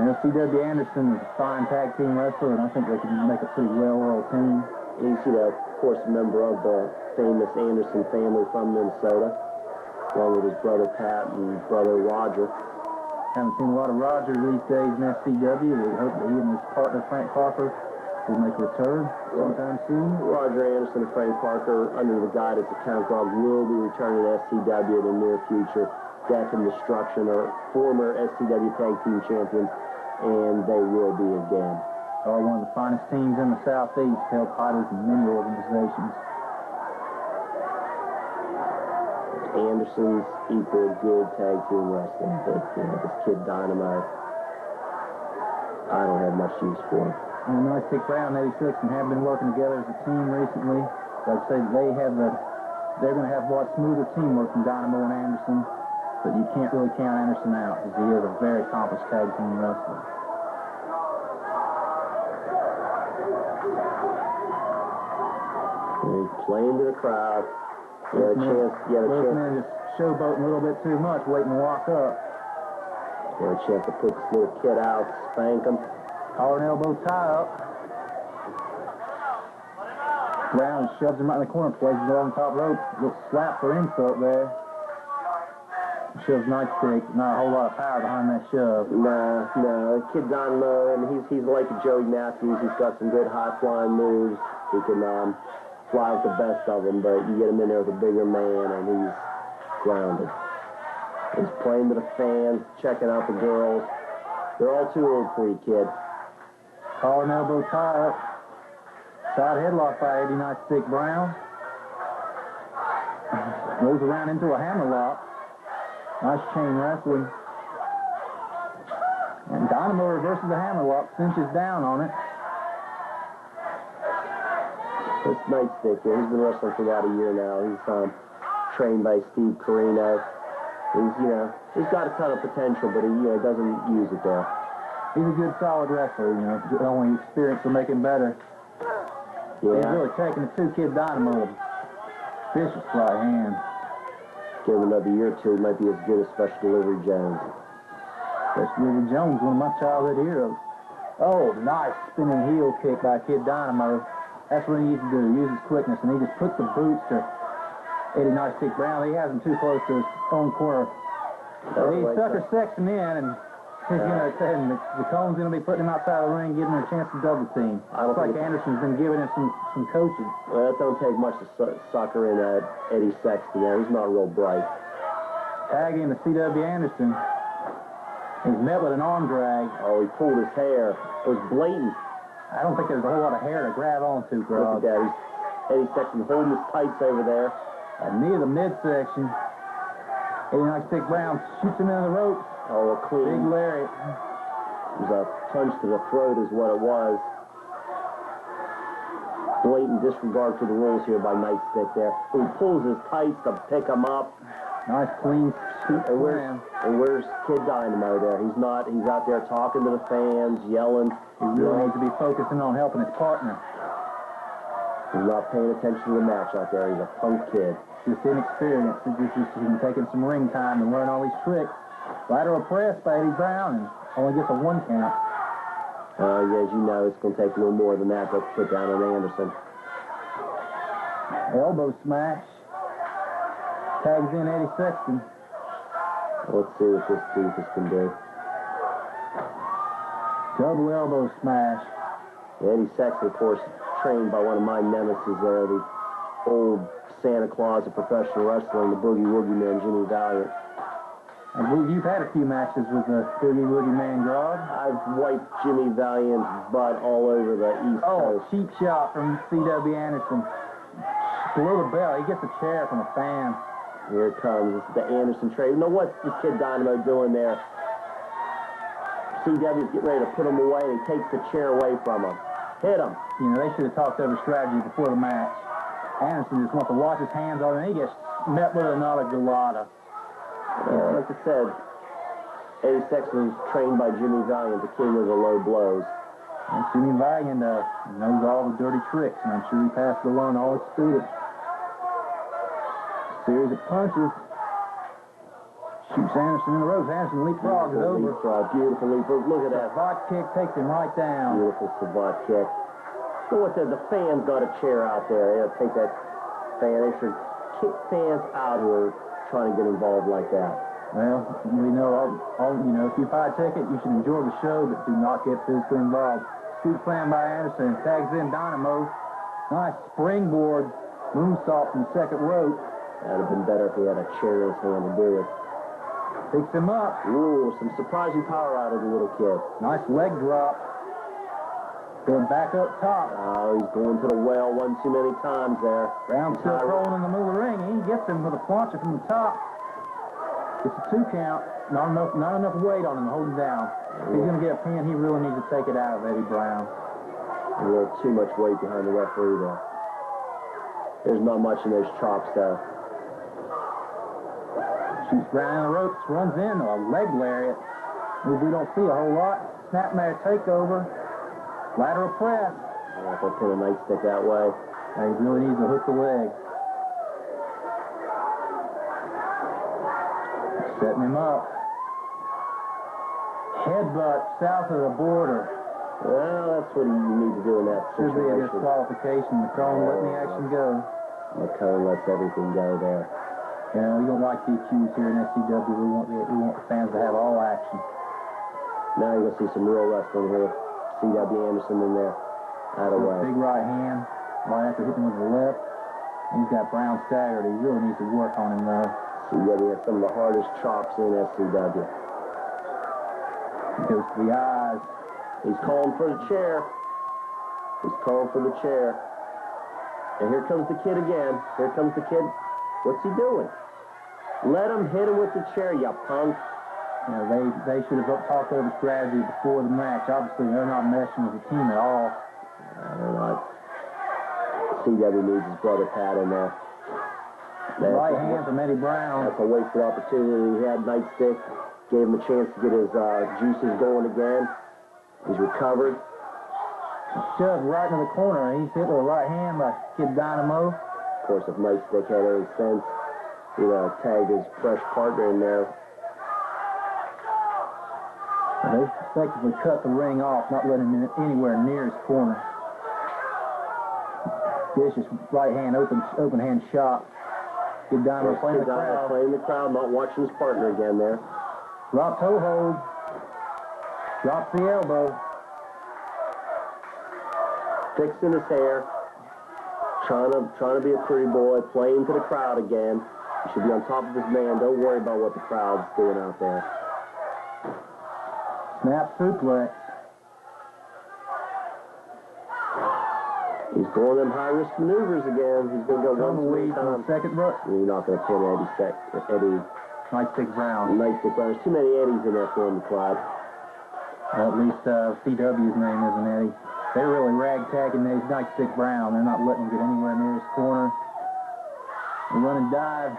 And C.W. Anderson is a fine tag team wrestler, and I think they can make a pretty well-oiled team. He's, of course, a member of the famous Anderson family from Minnesota, along with his brother Pat and brother Roger. Haven't seen a lot of Roger these days in SCW. We hope that he and his partner Frank Parker will make a return sometime soon. Roger Anderson and Frank Parker, under the guidance of Count Grog, will be returning to SCW in the near future. Death and Destruction are former SCW Tag Team Champions, and they will be again. Are one of the finest teams in the Southeast, held titles in many organizations. Anderson's equal good tag team wrestling, but this kid Dynamo, I don't have much use for him. And Nite-Stic Brown and Eddie Sexton have been working together as a team recently. I'd say they're going to have a lot smoother teamwork than Dynamo and Anderson, but you can't really count Anderson out because he is a very accomplished tag team wrestler. And he's playing to the crowd. Both men just showboating a little bit too much, waiting to walk up. You had a chance to put this little kid out, spank him. Collar and elbow tie up. Brown shoves him right in the corner, places it on the top rope. Little slap for insult there. Shoves Nite-Stic. Not a whole lot of power behind that shove. No. Kid Dynamo, and he's like Joey Matthews. He's got some good high-flying moves. He can fly with the best of them, but you get him in there with a bigger man, and he's grounded. He's playing to the fans, checking out the girls. They're all too old for you, kid. Collar and elbow tie up. Side headlock by Eddie Nite-Stic Brown. Goes around into a hammerlock. Nice chain wrestling. And Dynamo reverses the hammerlock, cinches down on it. This Nite-Stic, he's been wrestling for about a year now. He's trained by Steve Carino. He's got a ton of potential, but he doesn't use it there. He's a good, solid wrestler. The only experience will make him better. Yeah. He's really taking the two-kid Dynamo vicious right hand. Give him another year or two, he might be as good as Special Delivery Jones. Special Delivery Jones, one of my childhood heroes. Oh, nice spinning heel kick by Kid Dynamo. That's what he needs to do, use his quickness, and he just puts the boots to Eddie Nite-Stic Brown. He has him too close to his own corner. He sucker Sexton in, and he's the Cone's going to be putting him outside the ring, giving him a chance to double team. Looks like Anderson's been giving him some coaching. Well, that don't take much to sucker in Eddie Sexton there. He's not real bright. Tagging to C.W. Anderson. He's met with an arm drag. Oh, he pulled his hair. It was blatant. I don't think there's a whole lot of hair to grab onto, Grog. Look at that. Eddie Sexton holding his tights over there. A knee to the midsection. Eddie Nite-Stic Brown shoots him into the ropes. Oh, a clean. Big lariat. It was a punch to the throat is what it was. Blatant disregard for the rules here by Nite-Stic there. He pulls his tights to pick him up. Nice clean shoot. And where's Kid Dynamo there? He's out there talking to the fans, yelling. He really needs to be focusing on helping his partner. He's not paying attention to the match out there. He's a punk kid. Just inexperienced. He's been taking some ring time and learn all these tricks. Lateral press by Eddie Brown and only gets a 1 count. As you know, it's going to take a little more than that to put down on Anderson. Elbow smash. Tags in Eddie Sexton. Let's see what this Doofus can do. Double elbow smash. Eddie Sexton, of course, trained by one of my nemesis there, the old Santa Claus of professional wrestling, the Boogie Woogie Man, Jimmy Valiant. I believe you've had a few matches with the Boogie Woogie Man, Grog. I've wiped Jimmy Valiant's butt all over the East Coast. Cheap shot from C.W. Anderson. Below the bell, he gets a chair from a fan. Here it comes. This is the Anderson trade. Now, what's this Kid Dynamo doing there? CW's getting ready to put him away, and he takes the chair away from him. Hit him. They should have talked over strategy before the match. Anderson just wants to wash his hands on him, and he gets met with another gelada. Like I said, Eddie Sexton was trained by Jimmy Valiant, the king of the low blows. And Jimmy Valiant knows all the dirty tricks, and I'm sure he passed it along to all his students. Series of punches. Shoots Anderson in the ropes. Anderson leapfrogs it over. Leapfrog, beautiful leapfrog. Look at that. Savate kick takes him right down. Beautiful Savate kick. So what the fans got a chair out there. They'll take that fan. They should kick fans out who are trying to get involved like that. Well, we know, if you buy a ticket, you should enjoy the show, but do not get physically involved. Scoop slam by Anderson. Tags in Dynamo. Nice springboard moonsault from the second rope. That would have been better if he had a chair in his hand to do it. Picks him up. Ooh, some surprising power out of the little kid. Nice leg drop. Going back up top. Oh, he's going to the well one too many times there. Brown still throwing in the middle of the ring. He gets him with a plancha from the top. It's a 2 count. Not enough weight on him to hold him down. If he's going to get a pin, he really needs to take it out of Eddie Brown. A little too much weight behind the referee there. There's not much in those chops, though. Shoots Brown in the ropes, runs in a leg lariat. We don't see a whole lot. Snapmare takeover. Lateral press. I'm not going to pin a Nite-Stic that way. He really needs to hook the leg. Setting him up. Headbutt south of the border. Well, that's what you need to do in that Should be a situation. disqualification. McCone letting the action go. McCone lets everything go there. Yeah, we don't like DQs here in SCW. We want the fans to have all action. Now you're going to see some real wrestling here. CW Anderson in there. Out of way. Big right hand. Right after hitting with the left. He's got Brown staggered. He really needs to work on him, though. CW has some of the hardest chops in SCW. He goes to the eyes. He's calling for the chair. He's calling for the chair. And here comes the kid again. Here comes the kid. What's he doing? Let him hit him with the chair, you punk. They should have talked over strategy before the match. Obviously, they're not meshing as a team at all. They're not. CW needs his brother Pat in there. Right hand from Eddie Brown. That's a wasted opportunity. He had Nite-Stic. Gave him a chance to get his juices going again. He's recovered. Shoved right into the corner. He's hit with a right hand by Kid Dynamo. Of course, if Nite-Stic had any sense, he'd tagged his fresh partner in there. They effectively cut the ring off, not letting him anywhere near his corner. Vicious right hand, open hand shot. Kid Dynamo playing the crowd. Playing the crowd, not watching his partner again there. Drop toe hold. Drops the elbow. Fixing his hair. Trying to be a pretty boy. Playing to the crowd again. He should be on top of his man. Don't worry about what the crowd's doing out there. Snap suplex. He's going them high-risk maneuvers again. He's going to go one Tumbleweed from the second row. You're not going to pin Eddie Nite-Stic Brown. Nite-Stic Brown. There's too many Eddies in there for him, Clyde. Well, at least CW's name isn't Eddie. They're really ragtagging these Nite-Stic Brown. They're not letting him get anywhere near his corner. The run and dive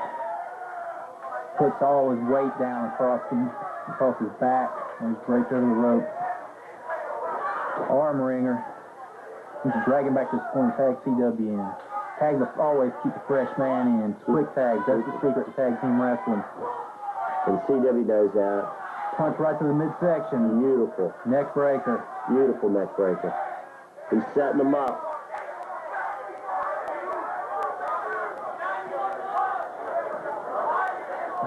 puts all his weight down across his back, and he's draped over the rope. Arm wringer. He's dragging back to his corner, tag CW in. Always keep the fresh man in. Quick tags, that's the secret to tag team wrestling. And CW knows that. Punch right to the midsection. Beautiful. Neck breaker. Beautiful neck breaker. He's setting them up.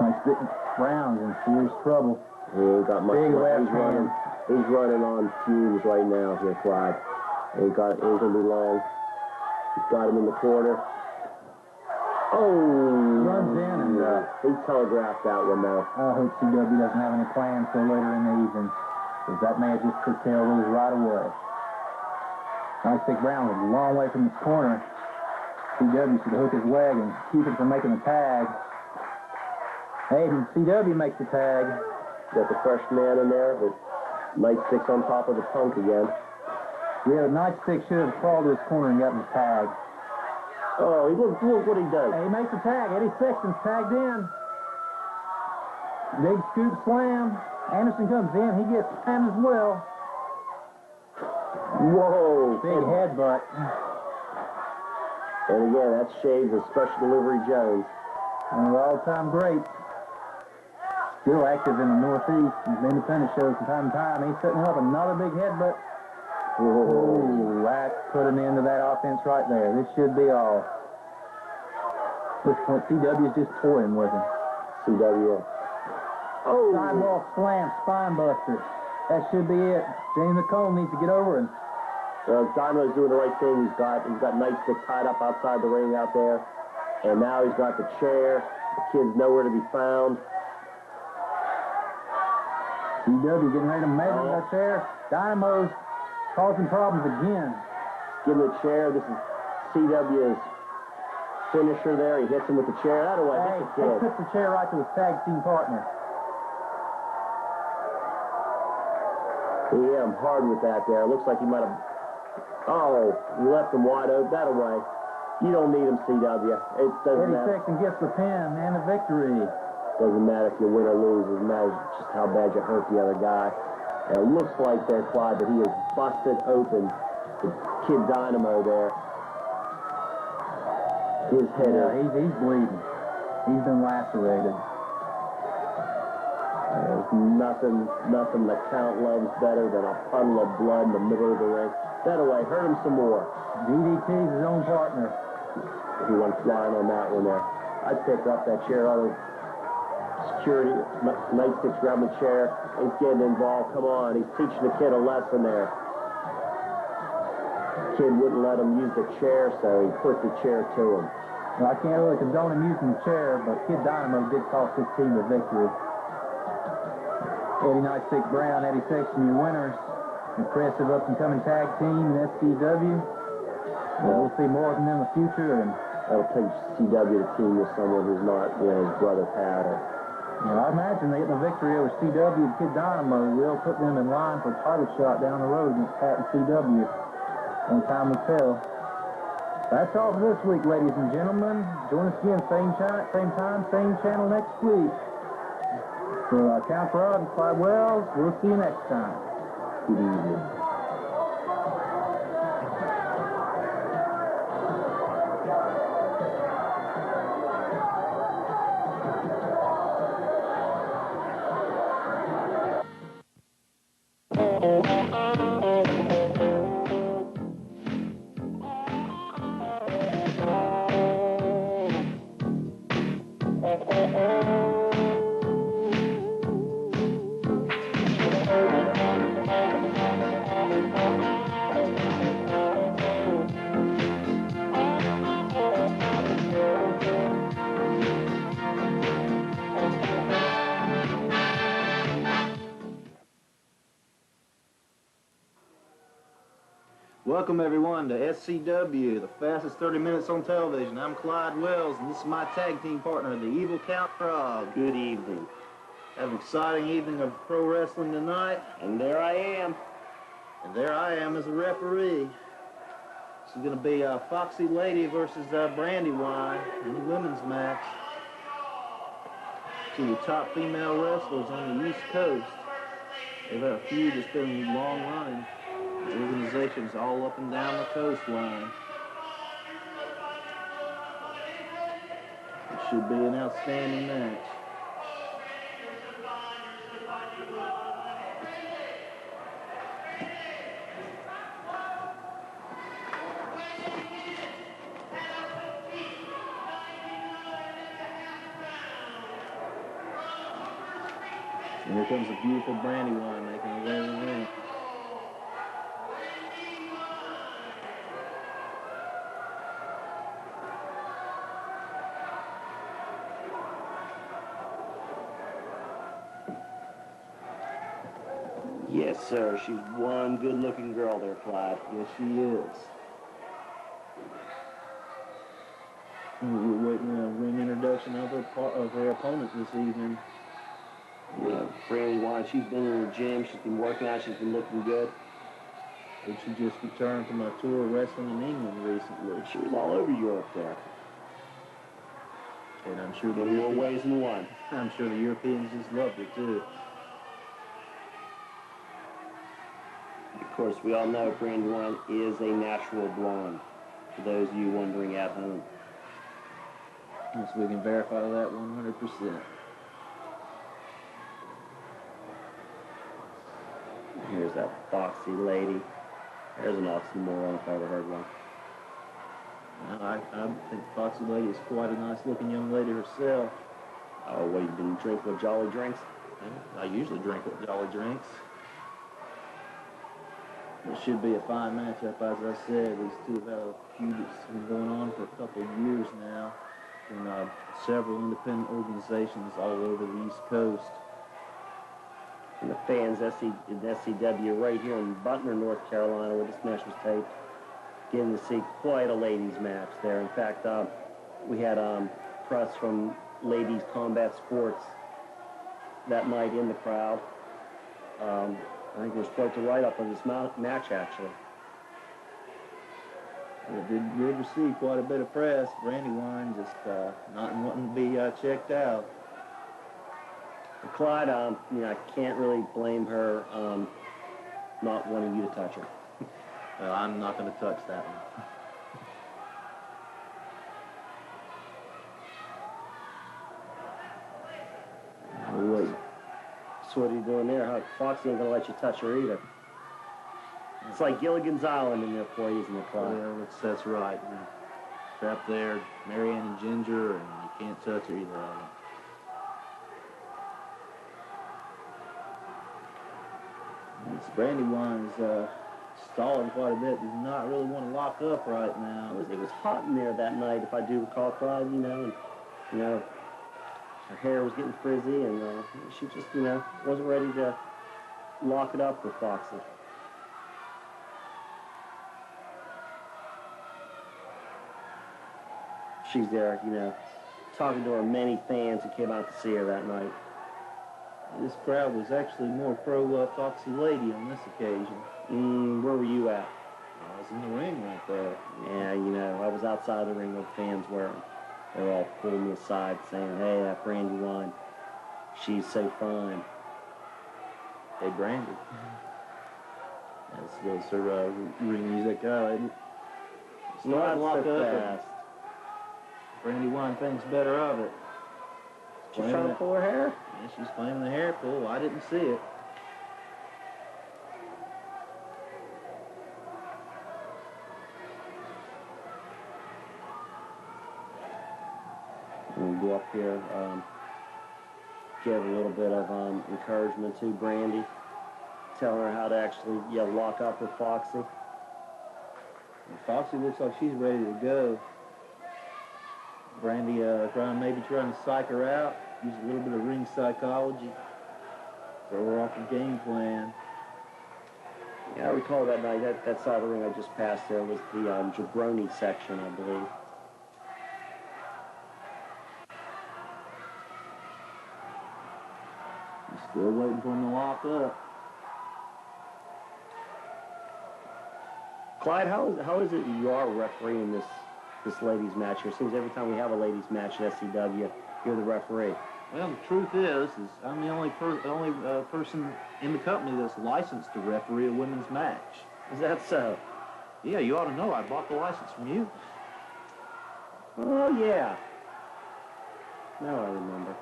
Nite-Stic Brown's in serious trouble. He ain't got much. Big left hand. He's running on fumes right now here, Clyde. Ain't gonna be long. He's got him in the corner. Oh! Runs in and he telegraphed that one though. I hope CW doesn't have any plans for later in the evening, because that may have just curtailed those right away. Nite-Stic Brown was a long way from his corner. CW should hook his leg and keep him from making the tag. Hey, CW makes the tag. Got the fresh man in there, but Nite-Stic's on top of the punk again. Yeah, Nite-Stic should have crawled to his corner and gotten the tag. Oh, look what he does. Hey, he makes the tag. Eddie Sexton's tagged in. Big scoop slam. Anderson comes in. He gets slammed as well. Whoa. Big headbutt. And again, that's Shades of Special Delivery Jones. One of the all-time greats. Still active in the Northeast. The independent shows from time to time. He's setting up another big headbutt. Oh, that put an end to that offense right there. This should be all. At this point, CW is just toying with him. CW. Oh. Sidewalk slam, spine buster. That should be it. James McComb needs to get over him. Dynamo's doing the right thing. He's got Nite-Stic tied up outside the ring out there. And now he's got the chair. The kid's nowhere to be found. CW getting ready to measure that chair. Dynamo's causing problems again. Give him the chair. This is CW's finisher there. He hits him with the chair. That away. Hey, Hits the kid. he puts the chair right to his tag team partner. He hit him hard with that there. Looks like he might have... Oh, he left him wide open. That away. You don't need him, CW. It doesn't matter. Sexton gets the pin and the victory. Doesn't matter if you win or lose. It matters just how bad you hurt the other guy. And it looks like there, Clyde, that he has busted open the kid Dynamo there. His head is... He's bleeding. He's been lacerated. There's nothing the Count loves better than a puddle of blood in the middle of the ring. That away, hurt him some more. DDT's his own partner. He went flying on that one there. I'd pick up that chair. Other security, Nite-Stic's grabbing the chair. He's getting involved. Come on, he's teaching the kid a lesson there. The kid wouldn't let him use the chair, so he put the chair to him. Well, I can't really condone him using the chair, but Kid Dynamo did cost his team the victory. Eddie Nite-Stic Brown, Eddie Sexton, your winners. Impressive up-and-coming tag team in SCW. We'll see more of them in the future. And that'll take CW to team with someone who's not, his brother Pat. I imagine they get the victory over CW and Kid Dynamo. We'll put them in line for a title shot down the road against Pat and CW. Only time will tell. That's all for this week, ladies and gentlemen. Join us again, same time, same channel next week. For Count Grog and Clyde Wells, we'll see you next time. Good evening. Welcome everyone to SCW, the fastest 30 minutes on television. I'm Clyde Wells, and this is my tag team partner, the Evil Count Grog. Good evening. Have an exciting evening of pro wrestling tonight. And there I am. And there I am as a referee. This is going to be Foxy Lady versus Brandywine in the women's match. Two of the top female wrestlers on the East Coast. They've had a feud that's been long running. Organizations all up and down the coastline. It should be an outstanding match. And here comes the beautiful Brandywine making her way to the ring. Yes, sir. She's one good-looking girl there, Clyde. Yes, she is. We're waiting on a ring introduction of her opponent this evening. Yeah, Brandywine, she's been in the gym. She's been working out. She's been looking good. And she just returned from a tour of wrestling in England recently. She was all over Europe there. And I'm sure in more ways than one. I'm sure the Europeans just loved her, too. course, we all know Brandywine is a natural blonde, for those of you wondering at home. Yes, we can verify that 100%. Here's that Foxy lady. There's an oxymoron if I ever heard one. I think Foxy lady is quite a nice-looking young lady herself. Oh, what, you been drinking with Jolly drinks? I usually drink with Jolly drinks. It should be a fine matchup, as I said. These two have had a feud that's been going on for a couple of years now in several independent organizations all over the East Coast. And the fans in SCW right here in Butner, North Carolina, where this match was taped, getting to see quite a ladies match there. In fact, we had press from Ladies Combat Sports that night in the crowd. I think there was quite the write-up of this match, actually. It did receive quite a bit of press. Brandywine just not wanting to be checked out. Clyde, you know, I can't really blame her not wanting you to touch her. Well, I'm not going to touch that one. Wait. So what are you doing there, huh? Foxy ain't going to let you touch her either. It's like Gilligan's Island in there for you, isn't it, Clyde? Well, that's right. You're trapped there, Marianne and Ginger, and you can't touch either of them. Brandywine's stalling quite a bit. Does not really want to lock up right now. It was hot in there that night, if I do recall, Clyde, you know, and, you know, her hair was getting frizzy, and she just, you know, wasn't ready to lock it up with Foxy. She's there, you know, talking to her many fans who came out to see her that night. This crowd was actually more pro Foxy Lady on this occasion. Where were you at? I was in the ring right there. Yeah, you know, I was outside the ring where the fans were. They were all pulling me aside saying, hey, that Brandywine, she's so fine. Hey, Brandi. That's her ring music. It's not locked so up. Fast. Brandywine thinks better of it. She's trying to pull her hair? Yeah, she's claiming the hair pull. I didn't see it. We'll go up here, give a little bit of encouragement to Brandi, telling her how to actually lock up with Foxy. And Foxy looks like she's ready to go. Brandi maybe trying to psych her out, use a little bit of ring psychology, throw her off the game plan. Yeah, I recall that night, that side of the ring I just passed there was the jabroni section, I believe. Still waiting for him to lock up. Clyde, how is it you are refereeing this ladies match here? It seems every time we have a ladies match at SCW, you're the referee. Well, the truth is I'm the only person in the company that's licensed to referee a women's match. Is that so? Yeah, you ought to know. I bought the license from you. Oh, yeah. Now I remember.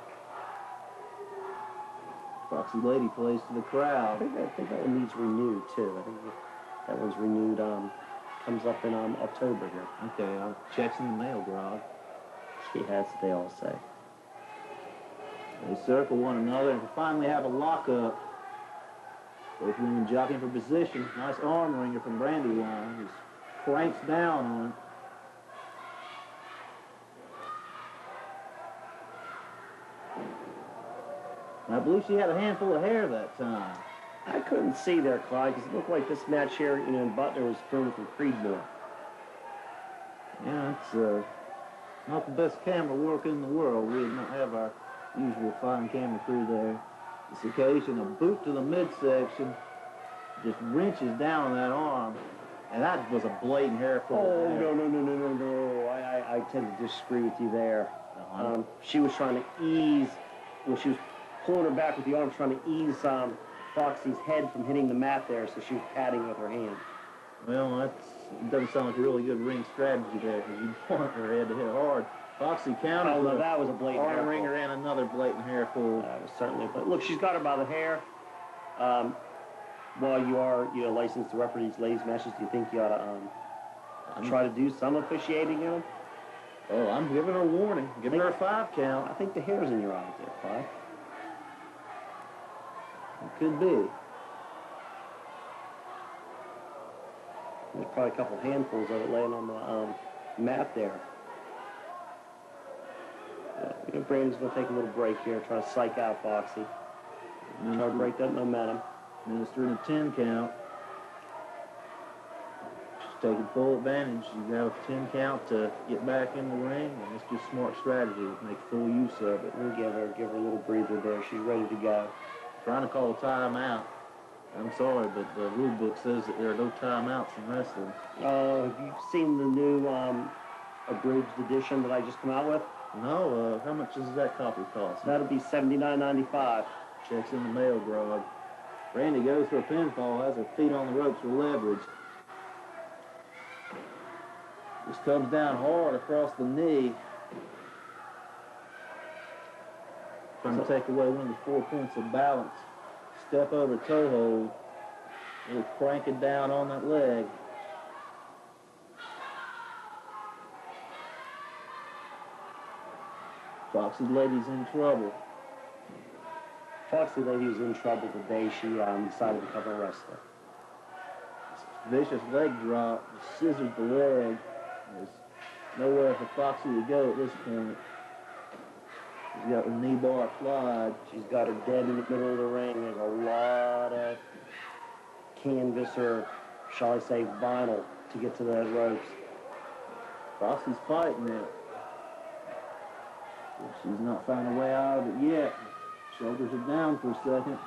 Foxy Lady plays to the crowd. I think that one needs renewed, too. I think that one's renewed, comes up in October here. Okay, checks in the mail, Grog. Yes, that's what they all say. They circle one another and finally have a lockup. Both women jockeying for position. Nice arm wringer from Brandywine. Just cranks down on him. I believe she had a handful of hair that time. I couldn't see there, Clyde, because it looked like this match here, you know, in Butler was filmed from Creedmoor. Yeah, it's not the best camera work in the world. We did not have our usual fine camera crew there. This occasion, a boot to the midsection, just wrenches down on that arm, and that was a blatant hair pull. Oh, no. I tend to disagree with you there. She was trying to ease, when she was pulling her back with the arm, trying to ease Foxy's head from hitting the mat there, so she was patting with her hand. Well, it doesn't sound like a really good ring strategy there, because you want her head to hit hard. Foxy countered. Oh, no, that was a blatant hair pull. Ringer and another blatant hair pull. That was certainly. But look, she's got her by the hair. While you are, licensed to referee these ladies' matches, do you think you ought to try to do some officiating in them? Oh, I'm giving her a warning. Giving her a 5 count. I think the hair's in your eyes there, Clyde. It could be. There's probably a couple handfuls of it laying on the mat there. Brandy's going to take a little break here, try to psych out Foxy. Try to break that momentum. Administering a 10 count. She's taking full advantage. You have a 10 count to get back in the ring, and it's just smart strategy. Make full use of it. We'll give her a little breather there. She's ready to go. Trying to call a timeout. I'm sorry, but the rule book says that there are no timeouts in wrestling. Have you seen the new abridged edition that I just come out with? No. How much does that copy cost? That'll be $79.95. Checks in the mail, Grog. Brandi goes for a pinfall, has her feet on the ropes for leverage. Just comes down hard across the knee. Trying to take away one of the 4 points of balance. Step over toe hold. It'll crank it down on that leg. Foxy lady's in trouble. Foxy lady was in trouble the day she decided to become a wrestler. Vicious leg drop, scissored the leg. There's nowhere for Foxy to go at this point. She's got the knee bar applied. She's got her dead in the middle of the ring. There's a lot of canvas, or shall I say vinyl, to get to the ropes. Foxy's fighting it. She's not found a way out of it yet. Shoulders are down for a second.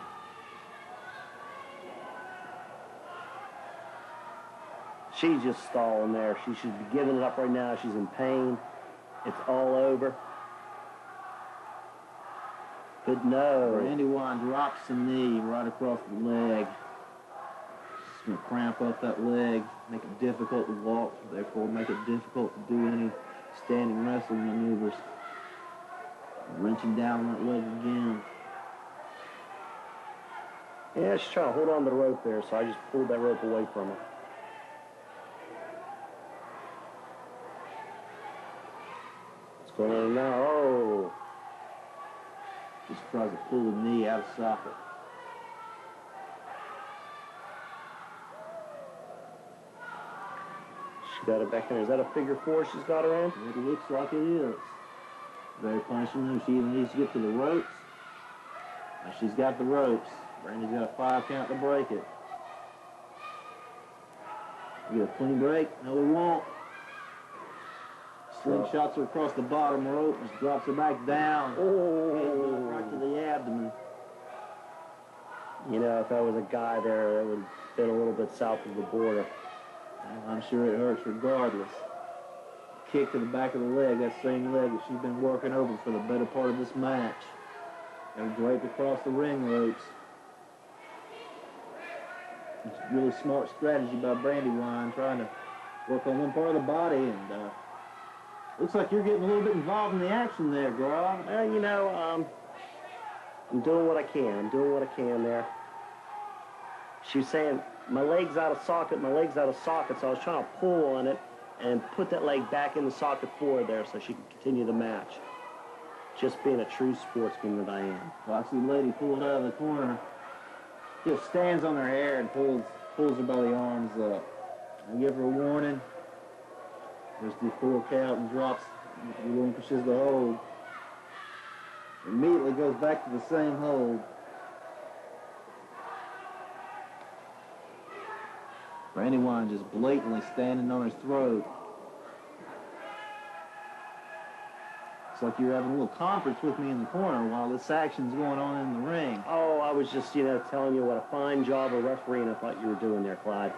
She's just stalling there. She should be giving it up right now. She's in pain. It's all over. But no. Brandywine drops the knee right across the leg. She's going to cramp up that leg, make it difficult to walk, therefore make it difficult to do any standing wrestling maneuvers. Wrenching down that leg again. Yeah, she's trying to hold on to the rope there, so I just pulled that rope away from her. What's going on now? Oh! Just tries to pull the knee out of socket. She got it back in there. Is that a figure 4 she's got her in? It looks like it is. Very punishing. She even needs to get to the ropes. Now she's got the ropes. Brandy's got a 5 count to break it. You get a clean break? No, we won't. Slingshots her across the bottom rope, just drops her back down. Oh! Right to the abdomen. You know, if that was a guy there, it would have been a little bit south of the border. I'm sure it hurts regardless. Kick to the back of the leg, that same leg that she's been working over for the better part of this match. And draped across the ring ropes. It's a really smart strategy by Brandywine, trying to work on one part of the body, and looks like you're getting a little bit involved in the action there, Grog. Well, you know, I'm doing what I can. I'm doing what I can there. She was saying, my leg's out of socket, my leg's out of socket, so I was trying to pull on it and put that leg back in the socket for her there so she can continue the match. Just being a true sportsman that I am. Foxy lady pulled out of the corner. Just stands on her hair and pulls her by the arms up. I give her a warning. There's the 4 count and drops, relinquishes the hold. Immediately goes back to the same hold. Brandywine just blatantly standing on his throat. It's like you're having a little conference with me in the corner while this action's going on in the ring. Oh, I was just, you know, telling you what a fine job of refereeing I thought you were doing there, Clyde.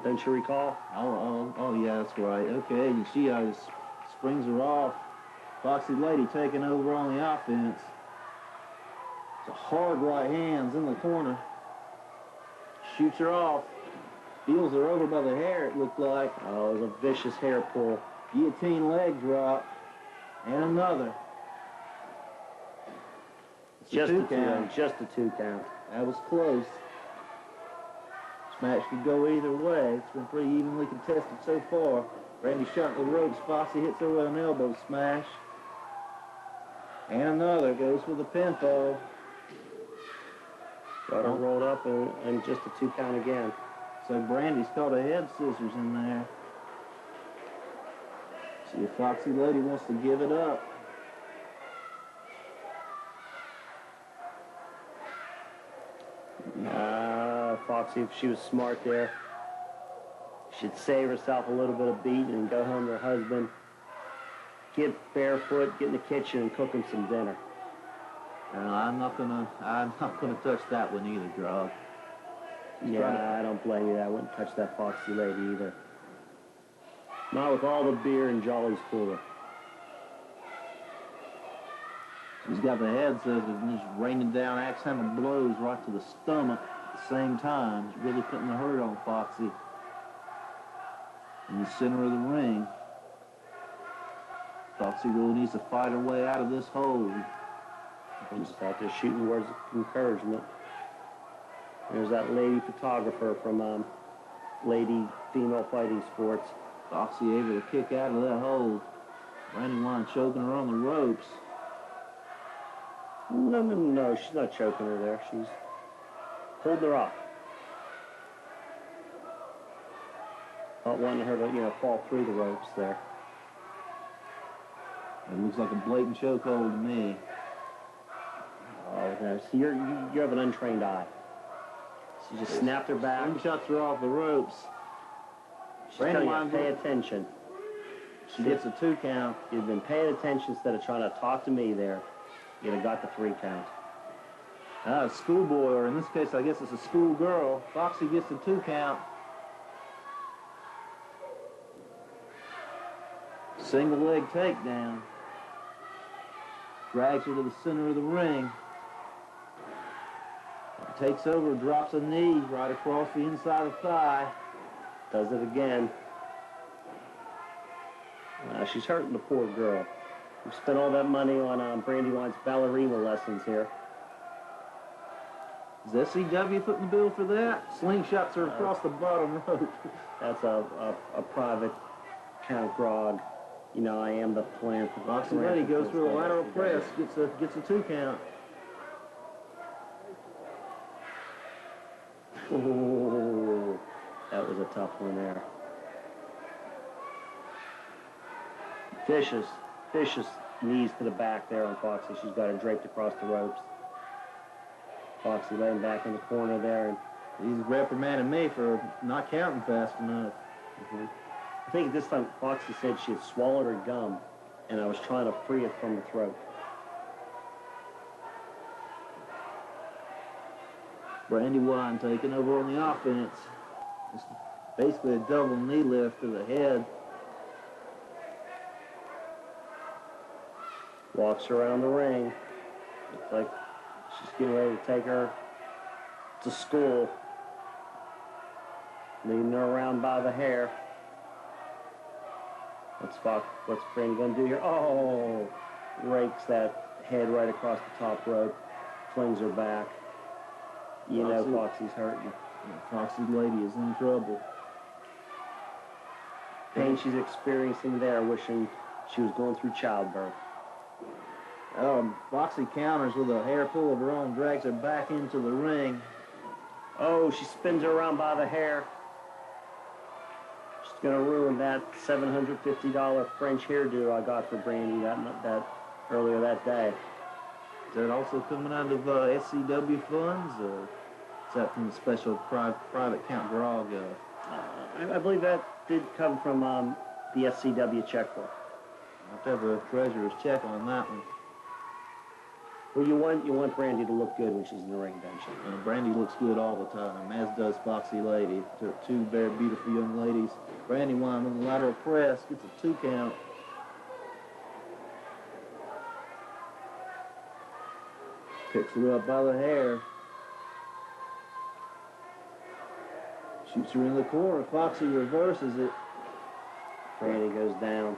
Don't you recall? Oh, yeah, that's right. Okay, and she just springs her off. Foxy lady taking over on the offense. It's a hard right hand's in the corner. Shoots her off. Feels her over by the hair, it looked like. Oh, it was a vicious hair pull. Guillotine leg drop. And another. Just a 2 count. Just a 2 count. That was close. This match could go either way. It's been pretty evenly contested so far. Brandi shot the ropes. Foxy hits her with an elbow smash. And another goes for the pinfall. Got her rolled up and just a 2 count again. So Brandi's caught a head scissors in there. See if Foxy Lady wants to give it up. Foxy, if she was smart there, she'd save herself a little bit of beat and go home to her husband, get barefoot, get in the kitchen, and cook him some dinner. I'm not gonna touch that one either, Grog. Yeah, I don't blame you. I wouldn't touch that Foxy Lady either. Not with all the beer in Jolly's cooler. She's got the head scissors and just raining down axe hammer blows right to the stomach at the same time. It's really putting the hurt on Foxy. In the center of the ring. Foxy really needs to fight her way out of this hold. I'm just out there shooting words of encouragement. There's that lady photographer from Lady Female Fighting Sports. Foxy able to kick out of that hold. Brandywine choking her on the ropes. No, she's not choking her there. She's holding her up. Not wanting her to, fall through the ropes there. It looks like a blatant chokehold to me. Oh, no. See, you have an untrained eye. She just snapped her back. Slingshots her off the ropes. She's telling you, pay attention. She gets a 2 count. You've been paying attention instead of trying to talk to me there. You'd have got the 3 count. A schoolboy, or in this case, I guess it's a schoolgirl. Foxy gets the 2 count. Single leg takedown. Drags her to the center of the ring. Takes over, drops a knee right across the inside of the thigh. Does it again. She's hurting the poor girl. We've spent all that money on Brandywine's ballerina lessons here. Is SCW footing the bill for that? Slingshots her across the bottom rope. That's a private count, Grog. I am the plan. Foxy Lady goes through a lateral press, gets a 2 count. Ooh, that was a tough one there. Vicious knees to the back there on Foxy. She's got her draped across the ropes. Foxy laying back in the corner there. And he's reprimanding me for not counting fast enough. I think at this time Foxy said she had swallowed her gum, and I was trying to free it from the throat. Brandywine taking over on the offense. It's basically a double knee lift to the head. Walks around the ring. Looks like she's getting ready to take her to school. Leading her around by the hair. What's Brandi going to do here? Oh! Rakes that head right across the top rope. Flings her back. You know Foxy's hurting. Foxy Lady is in trouble. Pain she's experiencing there, wishing she was going through childbirth. Foxy counters with a hair pull of her own, drags her back into the ring. Oh, she spins her around by the hair. She's going to ruin that $750 French hairdo I got for Brandi that earlier that day. Is that also coming out of SCW funds, or is that from the special private count Grog? I believe that did come from the SCW checkbook. I have to have a treasurer's check on that one. Well, you want Brandi to look good when she's in the ring, don't you? Brandi looks good all the time, as does Foxy Lady. Two very beautiful young ladies. Brandywine with the lateral press gets a 2 count. Picks her up by the hair. Shoots her in the corner. Foxy reverses it. Brandi goes down.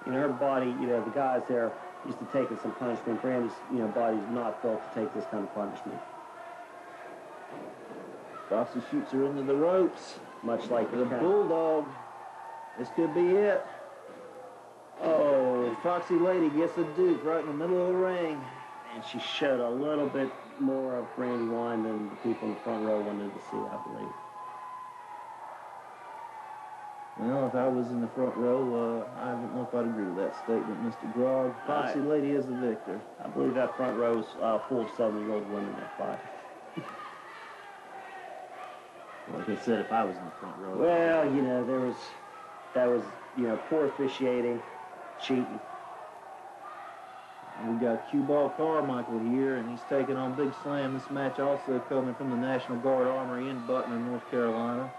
You know, her body, you know, the guys there used to taking some punishment. Brandi's, you know, body's not built to take this kind of punishment. Foxy shoots her into the ropes. Much like The bulldog. This could be it. Oh, Foxy Lady gets a duke right in the middle of the ring. And she showed a little bit more of Brandywine than the people in the front row wanted to see, I believe. Well, if I was in the front row, I don't know if I'd agree with that statement, Mr. Grog. Foxy Lady is the victor. I believe that front row is full of 7-year-old women at 5. Like I said, if I was in the front row. Well, you know, that was, you know, poor officiating, cheating. We got Cueball Carmichael here, and he's taking on Big Slam. This match also coming from the National Guard Armory in Butner, North Carolina.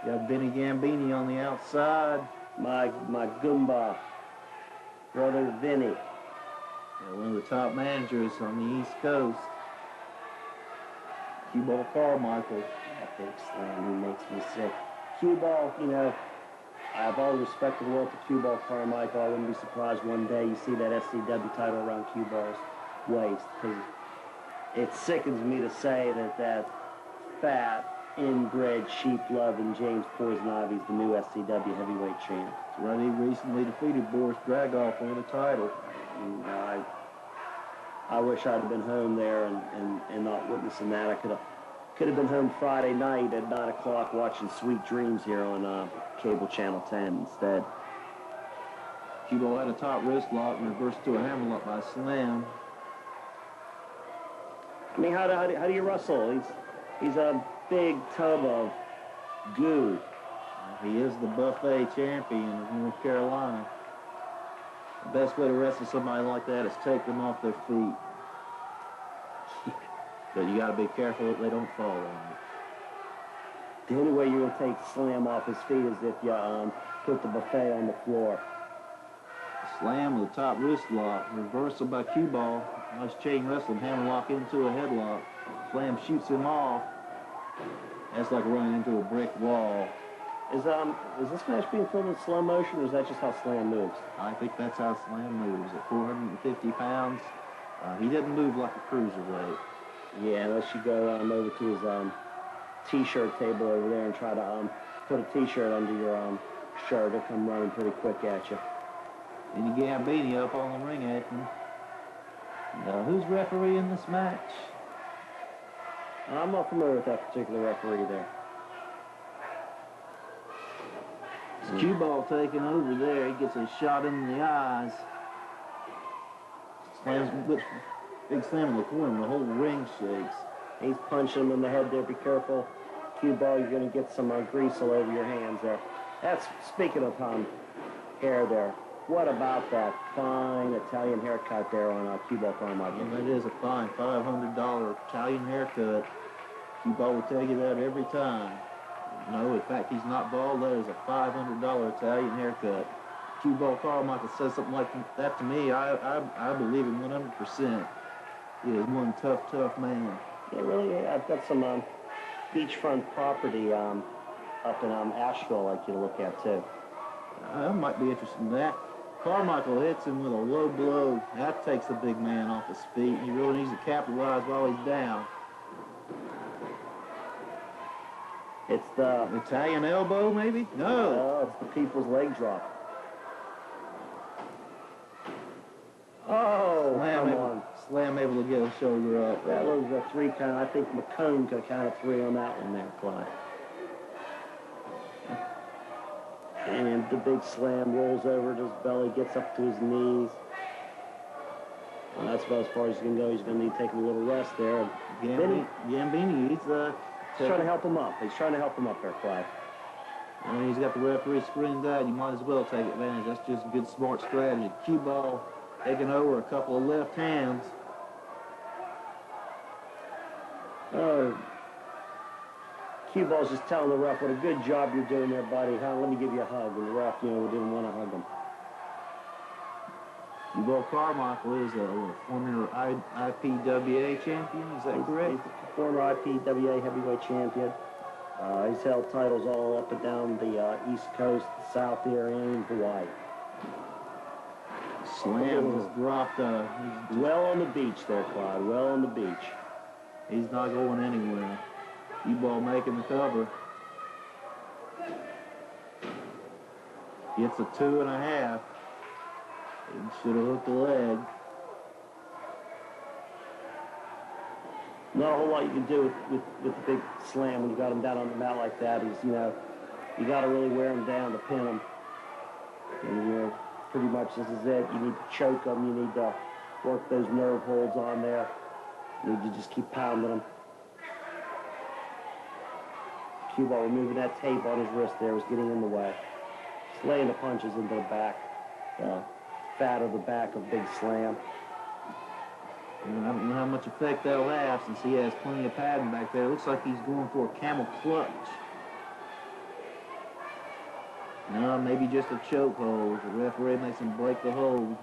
Got Benny Gambini on the outside. My Goomba, brother Vinny. Yeah, one of the top managers on the East Coast. Cueball Carmichael. That Big Slam, he makes me sick. Cueball, you know, I have all the respect in the world for Cueball Carmichael. I wouldn't be surprised one day you see that SCW title around Cueball's waist, because it sickens me to say that fat, inbred, sheep-loving James Poison Ivy's the new SCW heavyweight champ. That's right, he recently defeated Boris Dragoff for the title. And I wish I'd have been home there and not witnessing that. I could have been home Friday night at 9 o'clock watching Sweet Dreams here on cable channel 10 instead. Cueball had a top wrist lock and reversed to a hammerlock by Slam. I mean, how do you wrestle? He's a big tub of goo. He is the buffet champion of North Carolina. The best way to wrestle somebody like that is take them off their feet. But you got to be careful that they don't fall on you. The only way you're going to take Slam off his feet is if you put the buffet on the floor. Slam with a top wrist lock. Reversal by Cueball. Nice chain wrestling. Hammerlock into a headlock. Slam shoots him off. That's like running into a brick wall. Is this match being filmed in slow motion, or is that just how Slam moves? I think that's how Slam moves. At 450 pounds, he doesn't move like a cruiserweight. Yeah, unless you go over to his T-shirt table over there and try to put a T-shirt under your shirt. It'll come running pretty quick at you. And you Gambini up on the ring apron. Now, who's refereeing this match? I'm not familiar with that particular referee there. It's Cueball taking over there. He gets a shot in the eyes. Slams Big Slam in the corner. The whole ring shakes. He's punching him in the head there. Be careful. Cueball, you're going to get some grease all over your hands there. That's, speaking of hair there, what about that fine Italian haircut there on Cueball Carmichael? That is a fine $500 Italian haircut. Cueball will tell you that every time. No, in fact, he's not bald. That is a $500 Italian haircut. Cueball Carmichael says something like that to me, I believe him 100%. He is one tough man. Yeah, really, I've got some beachfront property up in Asheville I'd like you to look at, too. I might be interested in that. Carmichael hits him with a low blow. That takes the big man off his feet. He really needs to capitalize while he's down. It's the Italian elbow, maybe? No. it's the people's leg drop. Oh, Slam able to get a shoulder up. That was a 3 count. I think McComb could count a 3 on that one there, Clyde. And the Big Slam rolls over to his belly, gets up to his knees. And that's about as far as he can go. He's going to need to take a little rest there. Gambini, he's trying to help him up. He's trying to help him up there, Clyde. And he's got the referee screened out. You might as well take advantage. That's just a good, smart strategy. Cueball taking over a couple of left hands. Oh, Cueball's just telling the ref, what a good job you're doing there, buddy. Let me give you a hug. And the ref, didn't want to hug him. Cueball Carmichael is a former IPWA champion, is that correct? He's the former IPWA heavyweight champion. He's held titles all up and down the East Coast, the South here, and Hawaii. Slam just dropped. He's well on the beach there, Clyde. Well on the beach. He's not going anywhere. Cueball making the cover. Gets a 2.5. He should have hooked the leg. Not a whole lot you can do with the big slam when you got him down on the mat like that. Is, you know, you got to really wear him down to pin him. And, you know, pretty much this is it. You need to choke him. You need to work those nerve holds on there. You need to just keep pounding him. Cueball removing that tape on his wrist there was getting in the way. Just laying the punches into the back. Fat of the back of big slam. And I don't know how much effect that'll have since he has plenty of padding back there. It looks like he's going for a camel clutch. No, maybe just a choke hold. The referee makes him break the hold.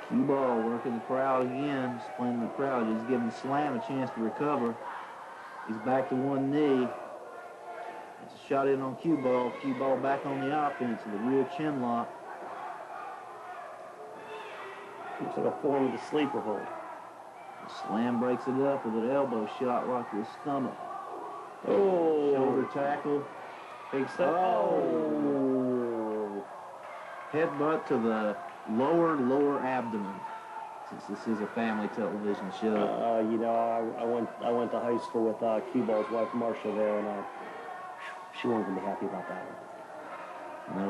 Cueball working the crowd again, just playing the crowd. He's giving Slam a chance to recover. He's back to one knee. It's a shot in on Cueball. Cueball back on the offense with a rear chin lock. Looks like a form of the sleeper hold. Slam breaks it up with an elbow shot right to the stomach. Oh! Shoulder tackle. Big step. Oh! Headbutt to the lower abdomen. Since this is a family television show. You know, I went to high school with Cueball's wife, Marsha, there, and she wasn't going to be happy about that one. No,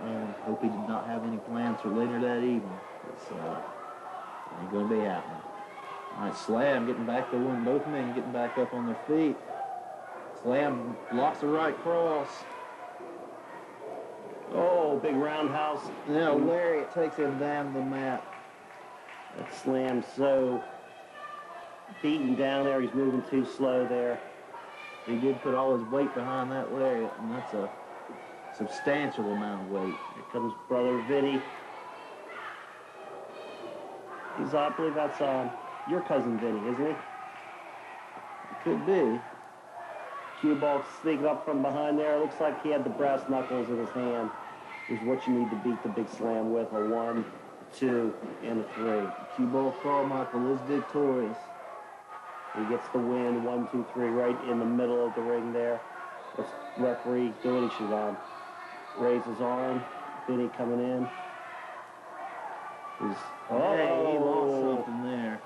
I hope he did not have any plans for later that evening. It's ain't going to be happening. All right, Slam getting back to one. Both men getting back up on their feet. Slam blocks the right cross. Oh, big roundhouse. Now Lariat takes him down to the mat. That Slam's so beaten down there. He's moving too slow there. He did put all his weight behind that Lariat, and that's a substantial amount of weight. Here comes brother Vinny. He's, I believe that's your cousin Vinny, isn't he? It could be. Cueball sneaking up from behind there. Looks like he had the brass knuckles in his hand. Is what you need to beat the big slam with. A 1, 2, and a 3. Cueball Carmichael is victorious. He gets the win. 1, 2, 3, right in the middle of the ring there. What's the referee doing? He should raise his arm. Vinny coming in. Hey, he lost something there.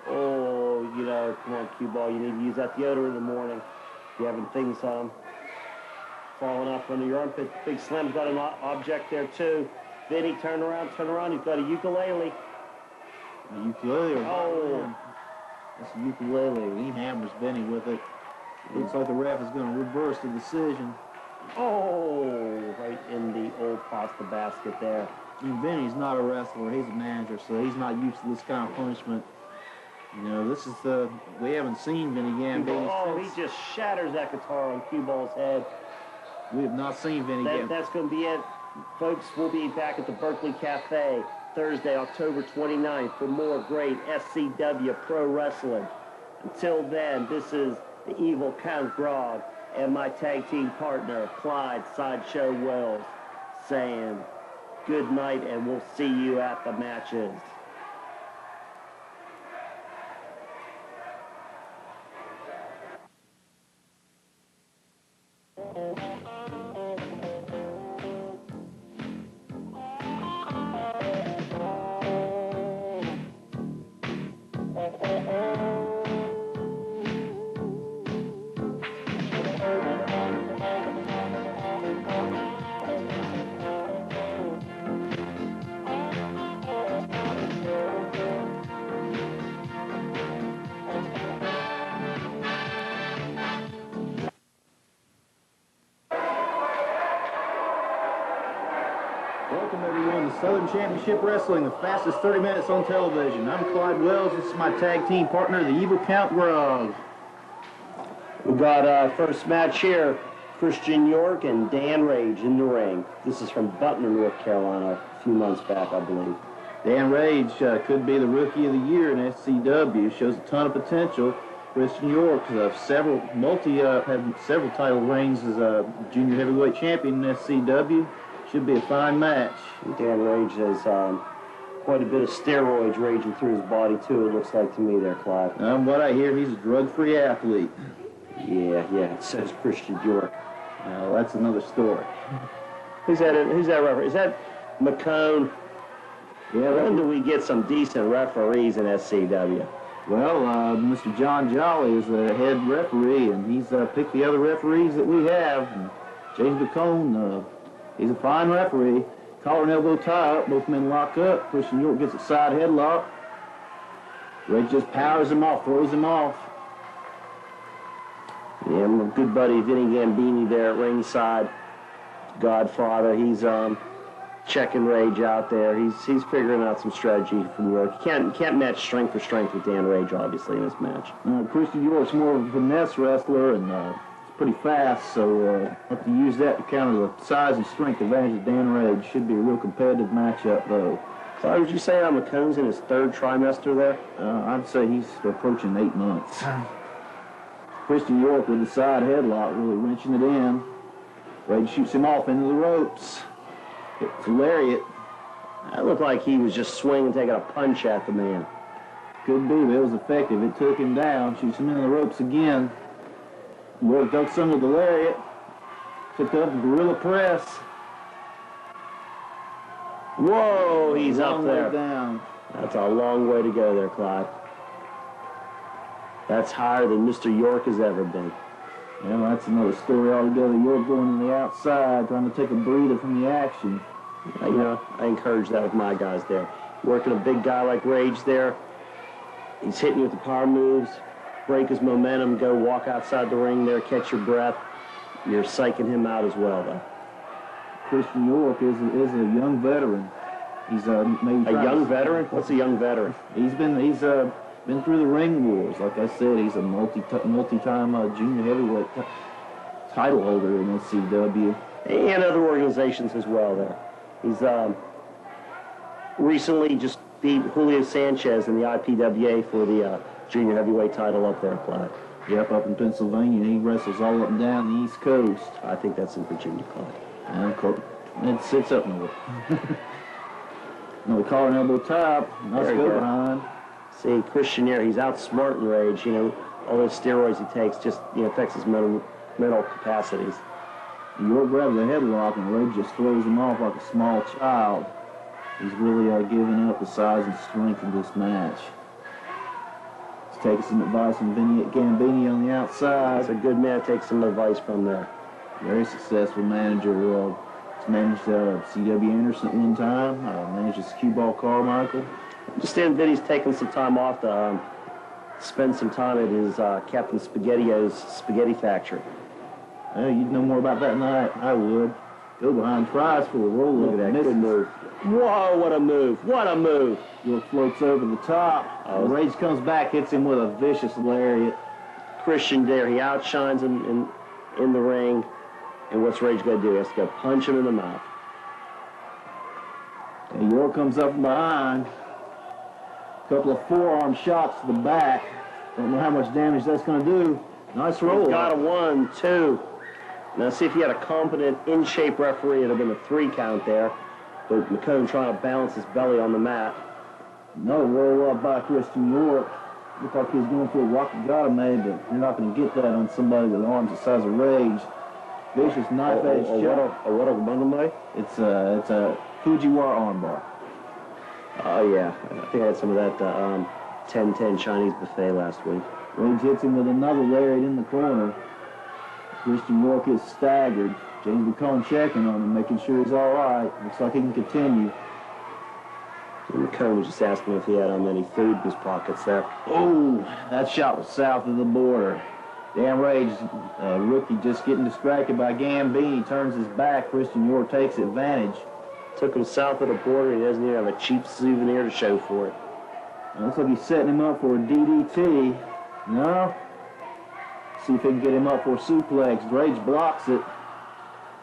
Oh, you know, come on, Cueball. You need to use that deodorant in the morning. You're having things falling out from under your armpit. Big Slam's got an object there, too. Vinny, turn around. He's got a ukulele. A ukulele? Oh. That's a ukulele. He hammers Vinny with it. Looks like the ref is going to reverse the decision. Oh, right in the old pasta basket there. And Vinny's not a wrestler. He's a manager, so he's not used to this kind of punishment. You know, this is we haven't seen Vinny Gambini. Oh, he just shatters that guitar on Cueball's head. We have not seen Vinny Gambini. That's going to be it. Folks, we'll be back at the Berkeley Cafe Thursday, October 29th for more great SCW pro wrestling. Until then, this is the evil Count Grog and my tag team partner, Clyde Sideshow Wells, saying good night, and we'll see you at the matches. Welcome everyone to Southern Championship Wrestling, the fastest 30 minutes on television. I'm Clyde Wells. This is my tag team partner, the evil Count Grog. We've got our first match here. Christian York and Dan Rage in the ring. This is from Butler, North Carolina, a few months back, I believe. Dan Rage could be the Rookie of the Year in SCW. Shows a ton of potential. Christian York had several title reigns as a junior heavyweight champion in SCW. Should be a fine match. Dan Rage has quite a bit of steroids raging through his body, too, it looks like to me there, Clyde. What I hear, he's a drug-free athlete. Yeah, so is Christian York. Well, that's another story. Who's that referee? Is that McCone? Yeah, when do we get some decent referees in SCW? Well, Mr. John Jolly is the head referee, and he's picked the other referees that we have. And James McCone, he's a fine referee. Collar and elbow tie up, both men lock up. Christian York gets a side headlock. Rage just powers him off, throws him off. Yeah, my good buddy Vinny Gambini there at ringside, Godfather. He's checking Rage out there. He's figuring out some strategy from York. You can't match strength for strength with Dan Rage, obviously, in this match. Christian York's more of a finesse wrestler, and he's pretty fast, so have to use that to counter the size and strength advantage of Dan Rage. Should be a real competitive matchup, though. So would you say McCone's in his third trimester there? I'd say he's approaching 8 months. Christian York with the side headlock, really wrenching it in. Rage shoots him off into the ropes. It's a lariat. That looked like he was just swinging, taking a punch at the man. Could be, but it was effective. It took him down, shoots him into the ropes again. York ducks some with the lariat. Took up the gorilla press. Whoa, he's up there. Down. That's a long way to go there, Clyde. That's higher than Mr. York has ever been. Yeah, well, that's another story altogether. York going to the outside, trying to take a breather from the action. I encourage that with my guys there. Working a big guy like Rage there. He's hitting you with the power moves, break his momentum, go walk outside the ring there, catch your breath. You're psyching him out as well, though. Christian York is a young veteran. He's maybe a young veteran? What's a young veteran? He's been through the ring wars. Like I said, he's a multi-time junior heavyweight title holder in SCW. And other organizations as well there. He's recently just beat Julio Sanchez in the IPWA for the junior heavyweight title up there, Clyde. Yep, up in Pennsylvania. He wrestles all up and down the East Coast. I think that's in Virginia, Clyde. And of course, it sits up north. Another collar and elbow top. Nice go behind. See, Christian here, he's outsmarting Rage. All those steroids he takes just affects his mental capacities. York grabs the headlock and Rage just throws him off like a small child. He's really giving up the size and strength of this match. He's taking some advice from Vinny Gambini on the outside. That's a good man to take some advice from there. Very successful manager. He's managed C.W. Anderson at one time. Manages Cueball Carmichael. Understand Vinny's taking some time off to spend some time at his Captain SpaghettiO's Spaghetti Factory. You'd know more about that than I would. Go behind tries for a roll. Look at that good move. Whoa, what a move. What a move. York floats over the top. Rage comes back, hits him with a vicious lariat. Christian there, he outshines him in the ring. And what's Rage going to do? He has to go punch him in the mouth. And York comes up from behind. A couple of forearm shots to the back. Don't know how much damage that's going to do. Nice roll. He's got a 1, 2. Now see if he had a competent, in-shape referee, it would have been a 3 count there. But McCone trying to balance his belly on the mat. Another roll up by Christian York. Looked like he was going for a Wakagata, but you're not going to get that on somebody with arms the size of Rage. Vicious knife-edge shot. What a bundle? It's a Fujiwara armbar. Oh, yeah. I think I had some of that 10-10 Chinese buffet last week. Rage hits him with another lariat in the corner. Christian York is staggered. James McCone checking on him, making sure he's all right. Looks like he can continue. McCone was just asking if he had any food in his pockets there. Oh, that shot was south of the border. Dan Rage, rookie, just getting distracted by Gambini, turns his back. Christian York takes advantage. Took him south of the border. He doesn't even have a cheap souvenir to show for it. Looks like he's setting him up for a DDT. No. See if he can get him up for a suplex. Rage blocks it.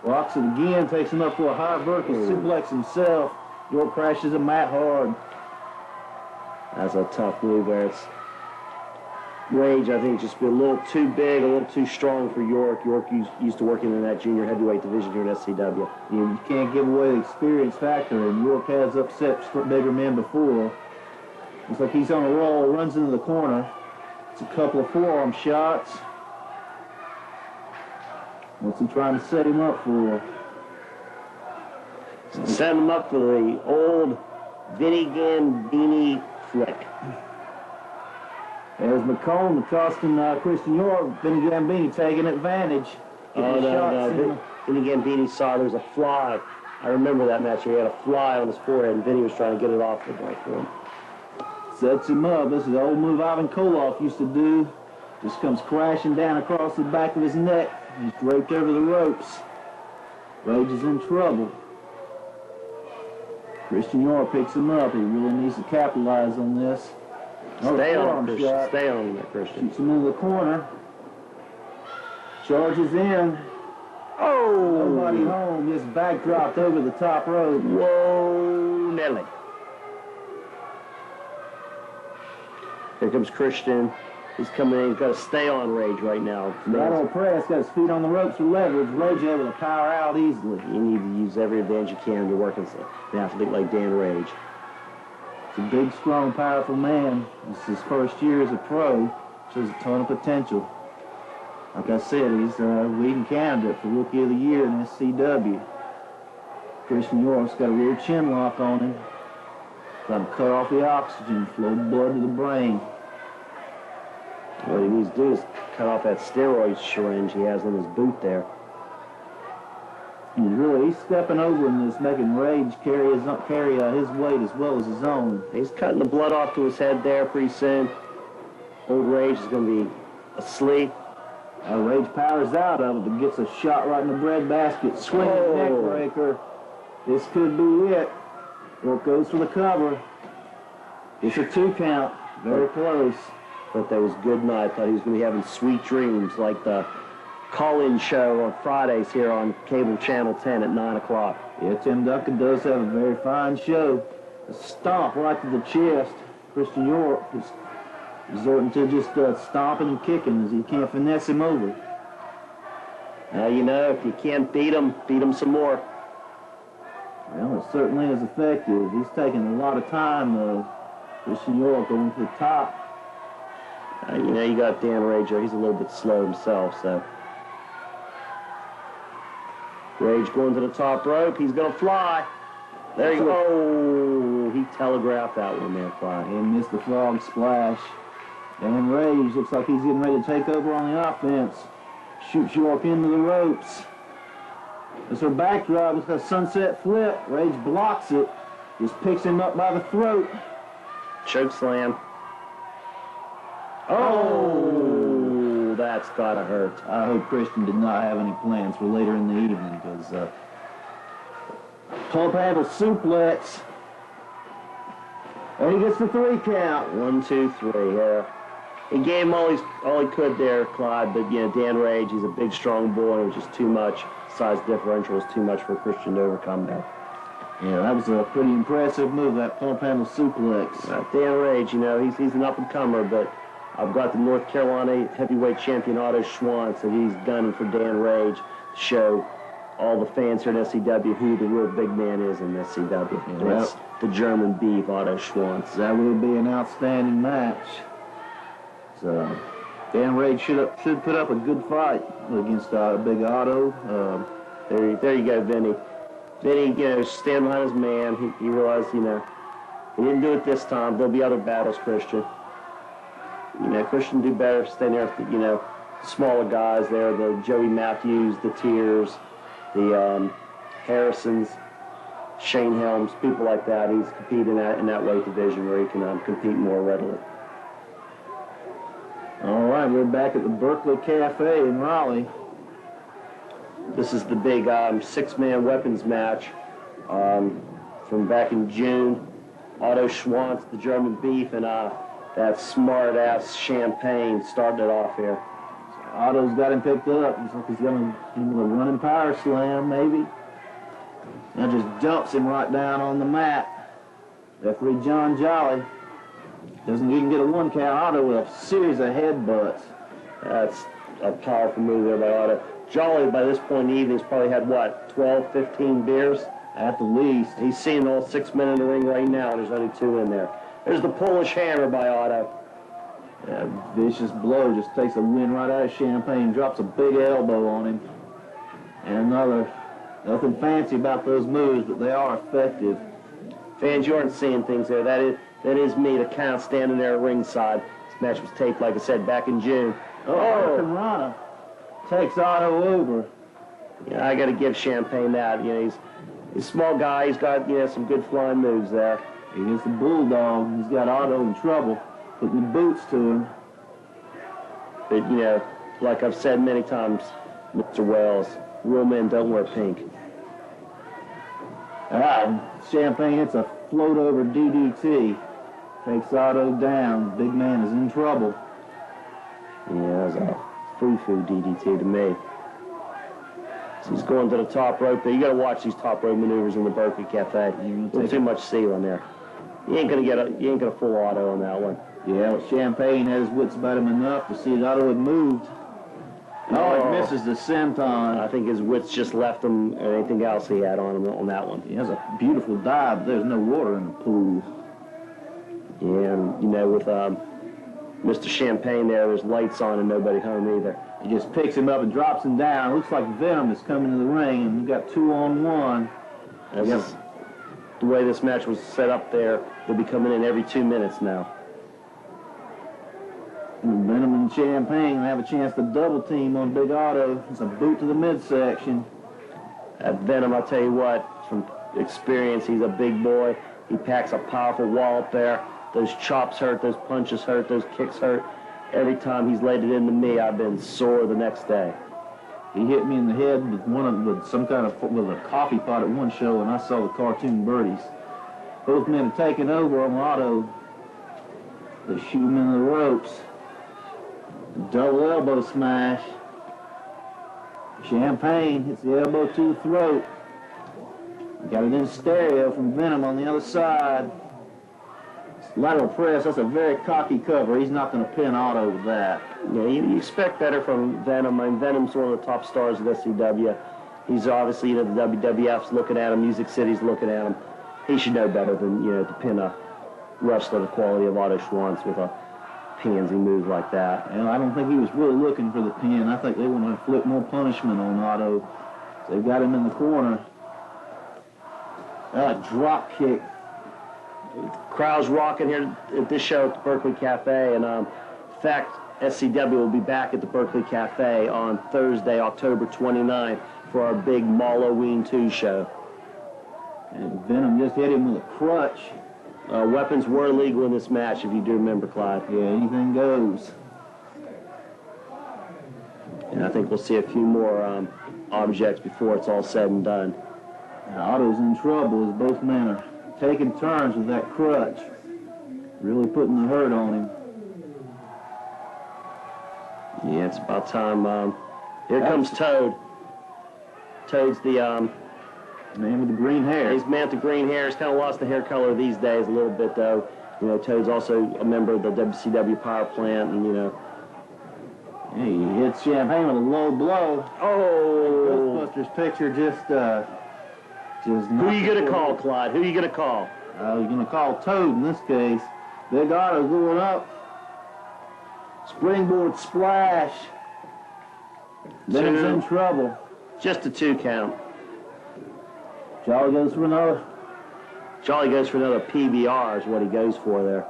Blocks it again, takes him up for a high vertical suplex himself. York crashes him mat hard. That's a tough move there. It's Rage, I think, just be a little too big, a little too strong for York. York used to working in that junior heavyweight division here in SCW. You can't give away the experience factor, and York has upset bigger men before. Looks like he's on a roll, runs into the corner. It's a couple of forearm shots. What's he trying to set him up for? Set him up for the old Vinny Gambini flick. There's McComb accosting Christian York. Vinny Gambini taking advantage. Oh, no. Vinny Gambini saw there was a fly. I remember that match. He had a fly on his forehead, and Vinny was trying to get it off the back for him. Sets him up. This is the old move Ivan Koloff used to do. Just comes crashing down across the back of his neck. He's draped over the ropes. Rage is in trouble. Christian York picks him up. He really needs to capitalize on this. Stay on him, Christian. Stay on him, Christian. Shoots him into the corner. Charges in. Oh! Nobody home. Just backdropped over the top rope. Whoa, Nelly. Here comes Christian. He's coming in. He's got to stay on Rage right now. Right on press. Got his feet on the ropes for leverage. Rage able to power out easily. You need to use every advantage you can to work against an athlete like Dan Rage. He's a big, strong, powerful man. This is his first year as a pro. Shows a ton of potential. Like I said, he's a leading candidate for Rookie of the Year in SCW. Christian York's got a rear chin lock on him. Trying to cut off the oxygen, flow blood to the brain. What he needs to do is cut off that steroid syringe he has in his boot there. He's stepping over in this, making Rage carry his weight as well as his own. He's cutting the blood off to his head there pretty soon. Old Rage is going to be asleep. Rage powers out of it, but gets a shot right in the breadbasket. Swinging neck breaker. This could be it. York goes for the cover. It's a 2 count. Very close. Thought that was good night. Thought he was going to be having sweet dreams like the call-in show on Fridays here on cable channel 10 at 9 o'clock. Yeah, Tim Duncan does have a very fine show. A stomp right to the chest. Christian York is resorting to just stomping and kicking as he can't finesse him over. Now, you know, if you can't beat him some more. Well, it certainly is effective. He's taking a lot of time, though. Christian York going to the top. You know, you got Dan Rage there. He's a little bit slow himself, so. Rage going to the top rope. He's going to fly. There you go. Oh, he telegraphed that one there, Clyde. And missed the frog splash. Dan Rage looks like he's getting ready to take over on the offense. Shoots York into the ropes. It's her backdrop. It's a sunset flip. Rage blocks it. Just picks him up by the throat. Choke slam. Oh, that's gotta hurt. I hope Christian did not have any plans for later in the evening because pump handle suplex. And he gets the 3 count. 1, 2, 3. Yeah. He gave him all he could there, Clyde. But you know, Dan Rage, he's a big, strong boy. It was just too much. Size differential was too much for Christian to overcome that. Yeah, that was a pretty impressive move. That pump handle suplex. Dan Rage, you know, he's an up and comer, but I've got the North Carolina heavyweight champion Otto Schwanz, and he's gunning for Dan Rage to show all the fans here in SCW who the real big man is in SCW. Yeah, that's the German beef, Otto Schwanz. That will be an outstanding match. So Dan Rage should put up a good fight against Big Otto. There you go, Vinny. Vinny, you know, stand behind his man. He realized, you know, he didn't do it this time. There'll be other battles, Christian. You know, Christian do better staying there with the, you know, smaller guys there, the Joey Matthews, the Tears, the Harrisons, Shane Helms, people like that. He's competing in that weight division where he can compete more readily. All right, we're back at the Berkeley Cafe in Raleigh. This is the big 6-man weapons match from back in June. Otto Schwanz, the German beef, and that smart-ass Champagne starting it off here. Otto's got him picked up. Looks like he's going to give him a running power slam, maybe. Now just dumps him right down on the mat. Referee John Jolly doesn't even get a 1 count. Otto with a series of headbutts. That's a powerful move there by Otto. Jolly, by this point in the evening, has probably had, what, 12, 15 beers? At the least. He's seeing all 6 men in the ring right now, and there's only 2 in there. There's the Polish hammer by Otto. That vicious blow just takes the wind right out of Champagne, drops a big elbow on him. And another, nothing fancy about those moves, but they are effective. Fans, you aren't seeing things there. That is me, the count, standing there at ringside. This match was taped, like I said, back in June. Rana takes Otto over. Yeah, I got to give Champagne that. You know, he's a small guy. He's got, you know, some good flying moves there. He hits the bulldog. He's got Otto in trouble, putting the boots to him. But, you know, like I've said many times, Mr. Wells, real men don't wear pink. Champagne hits a float over DDT. Takes Otto down. Big man is in trouble. Yeah, that was a foo-foo DDT to me. So he's going to the top rope there. You got to watch these top rope maneuvers in the Berkeley Cafe. There's too much ceiling there. You ain't gonna get a full Otto on that one. Yeah, well, Champagne had his wits about him enough to see that Otto had moved. Oh, he misses the senton. I think his wits just left him and anything else he had on him on that one. He has a beautiful dive, but there's no water in the pool. Yeah, and, you know, with Mr. Champagne there's lights on and nobody home either. He just picks him up and drops him down. Looks like Venom is coming to the ring, and we've got 2-on-1. That's the way this match was set up there. They'll be coming in every 2 minutes now. And Venom and Champagne have a chance to double team on Big Otto. It's a boot to the midsection. At Venom, I'll tell you what, from experience, he's a big boy. He packs a powerful wallop there. Those chops hurt, those punches hurt, those kicks hurt. Every time he's laid it into me, I've been sore the next day. He hit me in the head with a coffee pot at one show, and I saw the cartoon birdies. Both men are taking over on Otto. They shoot him in the ropes. Double elbow smash. Champagne hits the elbow to the throat. Got it in stereo from Venom on the other side. Lateral press, that's a very cocky cover. He's not going to pin Otto with that. Yeah, you expect better from Venom. I mean, Venom's one of the top stars of SCW. He's obviously, you know, the WWF's looking at him, Music City's looking at him. He should know better than, you know, to pin a wrestler the quality of Otto Schwanz with a pansy move like that. And I don't think he was really looking for the pin. I think they want to inflict more punishment on Otto. So they've got him in the corner. Drop kick. Crowd's rocking here at this show at the Berkeley Cafe, and in fact, SCW will be back at the Berkeley Cafe on Thursday, October 29th, for our big Halloween 2 show. And Venom just hit him with a crutch. Weapons were illegal in this match, if you do remember, Clyde. Yeah, anything goes. And I think we'll see a few more objects before it's all said and done. Now, Otto's in trouble as both men are taking turns with that crutch. Really putting the hurt on him. Yeah, it's about time. Here comes Toad. Toad's the man with the green hair. He's man with the green hair. He's kind of lost the hair color these days a little bit, though. You know, Toad's also a member of the WCW power plant, and, you know. Yeah, he hits Champagne with a low blow. Oh! Ghostbusters picture just who are you going to call, Clyde? Who are you going to call? You're going to call Toad in this case. Big Otto going up. Springboard splash. Venom's in trouble. Just a 2 count. Jolly goes for another. Jolly goes for another PBR is what he goes for there.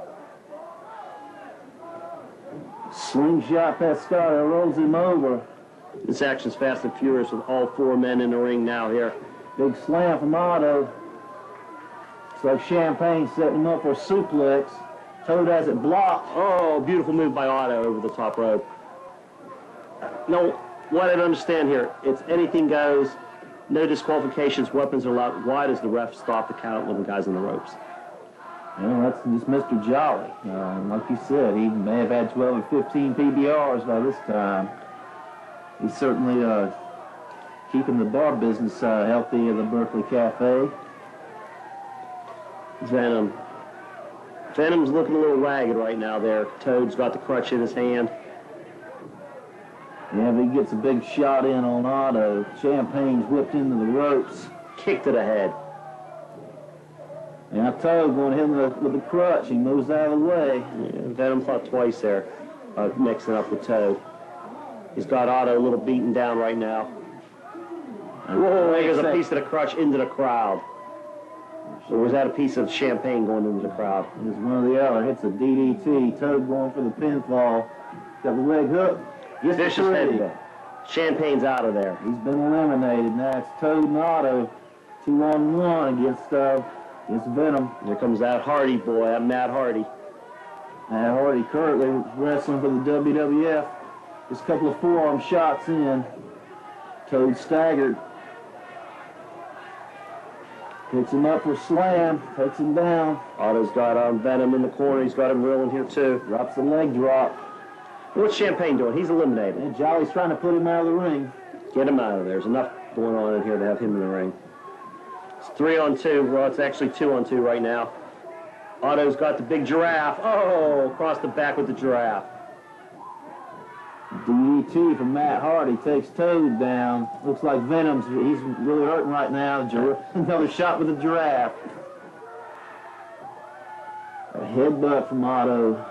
Slingshot Pescado rolls him over. This action's fast and furious with all 4 men in the ring now here. Big slam from Otto. It's like Champagne setting him up for a suplex. Toad has it blocked. Oh, beautiful move by Otto over the top rope. No, what I don't understand here, it's anything goes, no disqualifications, weapons are allowed. Why does the ref stop the count when the guy's on the ropes? Well, that's just Mr. Jolly. Like you said, he may have had 12 or 15 PBRs by this time. He's certainly keeping the bar business healthy at the Berkeley Cafe. Venom. Venom's looking a little ragged right now there. Toad's got the crutch in his hand. Yeah, but he gets a big shot in on Otto. Champagne's whipped into the ropes. Kick to the head. Now Toad going to hit him with the crutch. He moves out of the way. Yeah, Venom thought twice there, mixing up with Toad. He's got Otto a little beaten down right now. Whoa, there's a piece of the crutch into the crowd. Or was that a piece of champagne going into the crowd? It's one or the other. Hits a DDT. Toad going for the pinfall. Got the leg hook. Gets Vicious headbutt. Champagne's out of there. He's been eliminated. Now it's Toad and Otto. 2-on-1 against Venom. Here comes that Hardy boy, that Matt Hardy. Matt Hardy currently wrestling for the WWF. Just a couple of forearm shots in. Toad staggered. Picks him up for a slam. Takes him down. Otto's got Venom in the corner. He's got him reeling here too. Drops the leg drop. What's Champagne doing? He's eliminated. And Jolly's trying to put him out of the ring. Get him out of there. There's enough going on in here to have him in the ring. It's 3-on-2. Well, it's actually 2-on-2 right now. Otto's got the big giraffe. Oh, across the back with the giraffe. DDT from Matt Hardy takes Toad down. Looks like Venom's, he's really hurting right now. Another shot with the giraffe. A headbutt from Otto.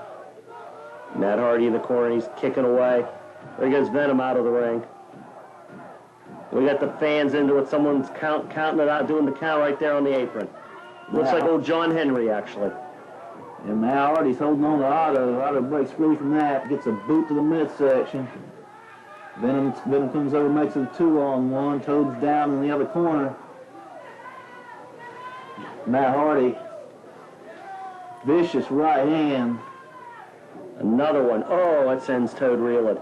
Matt Hardy in the corner, he's kicking away. There goes Venom out of the ring. We got the fans into it. Someone's counting it out, doing the count right there on the apron. Looks like old John Henry, actually. And Matt Hardy's holding on to Otto. Otto breaks free from that, gets a boot to the midsection. Venom comes over, makes it a 2-on-1. Toad's down in the other corner. Matt Hardy, vicious right hand. Another one. Oh, that sends Toad reeling.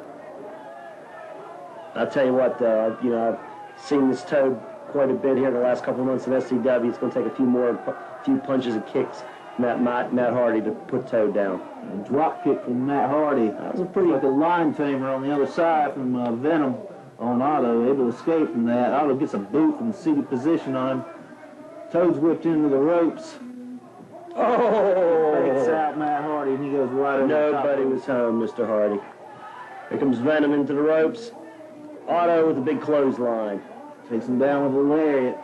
I'll tell you what, I've seen this Toad quite a bit here in the last couple of months in SCW. It's going to take a few punches and kicks Matt Hardy to put Toad down. A drop kick from Matt Hardy. That was like a line tamer on the other side from Venom on Otto. Able to escape from that. Otto gets a boot from the seated position on him. Toad's whipped into the ropes. Oh! Takes out Matt Hardy, and he goes right over the top. Nobody was home, Mr. Hardy. Here comes Venom into the ropes. Otto with a big clothesline. Takes him down with a lariat.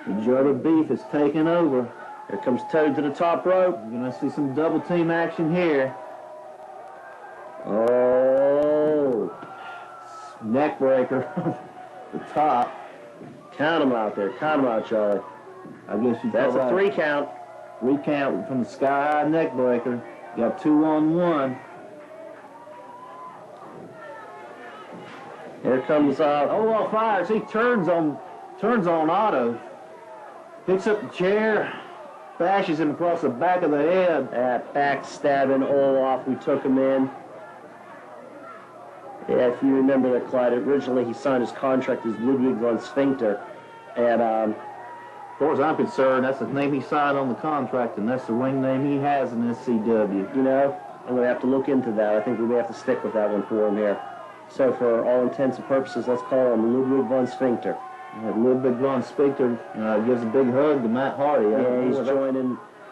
The jar of beef is taken over. Here comes Toad to the top rope. You're going to see some double team action here. Oh! Neck breaker. The top. Count him out there. Count him out, Charlie. I guess you That's a 3 count. 3 count from the sky high neck breaker. Got 2-on-1. Here comes fires. He turns on Otto. Picks up the chair, bashes him across the back of the head. That backstabbing Olaf, we took him in. Yeah, if you remember that, Clyde, originally he signed his contract as Ludwig von Sphincter. And as far as I'm concerned, that's the name he signed on the contract, and that's the ring name he has in SCW. You know, I'm going to have to look into that. I think we may have to stick with that one for him here. So for all intents and purposes, let's call him Ludwig von Sphincter. Ludwig von Sphincter gives a big hug to Matt Hardy. Yeah, he's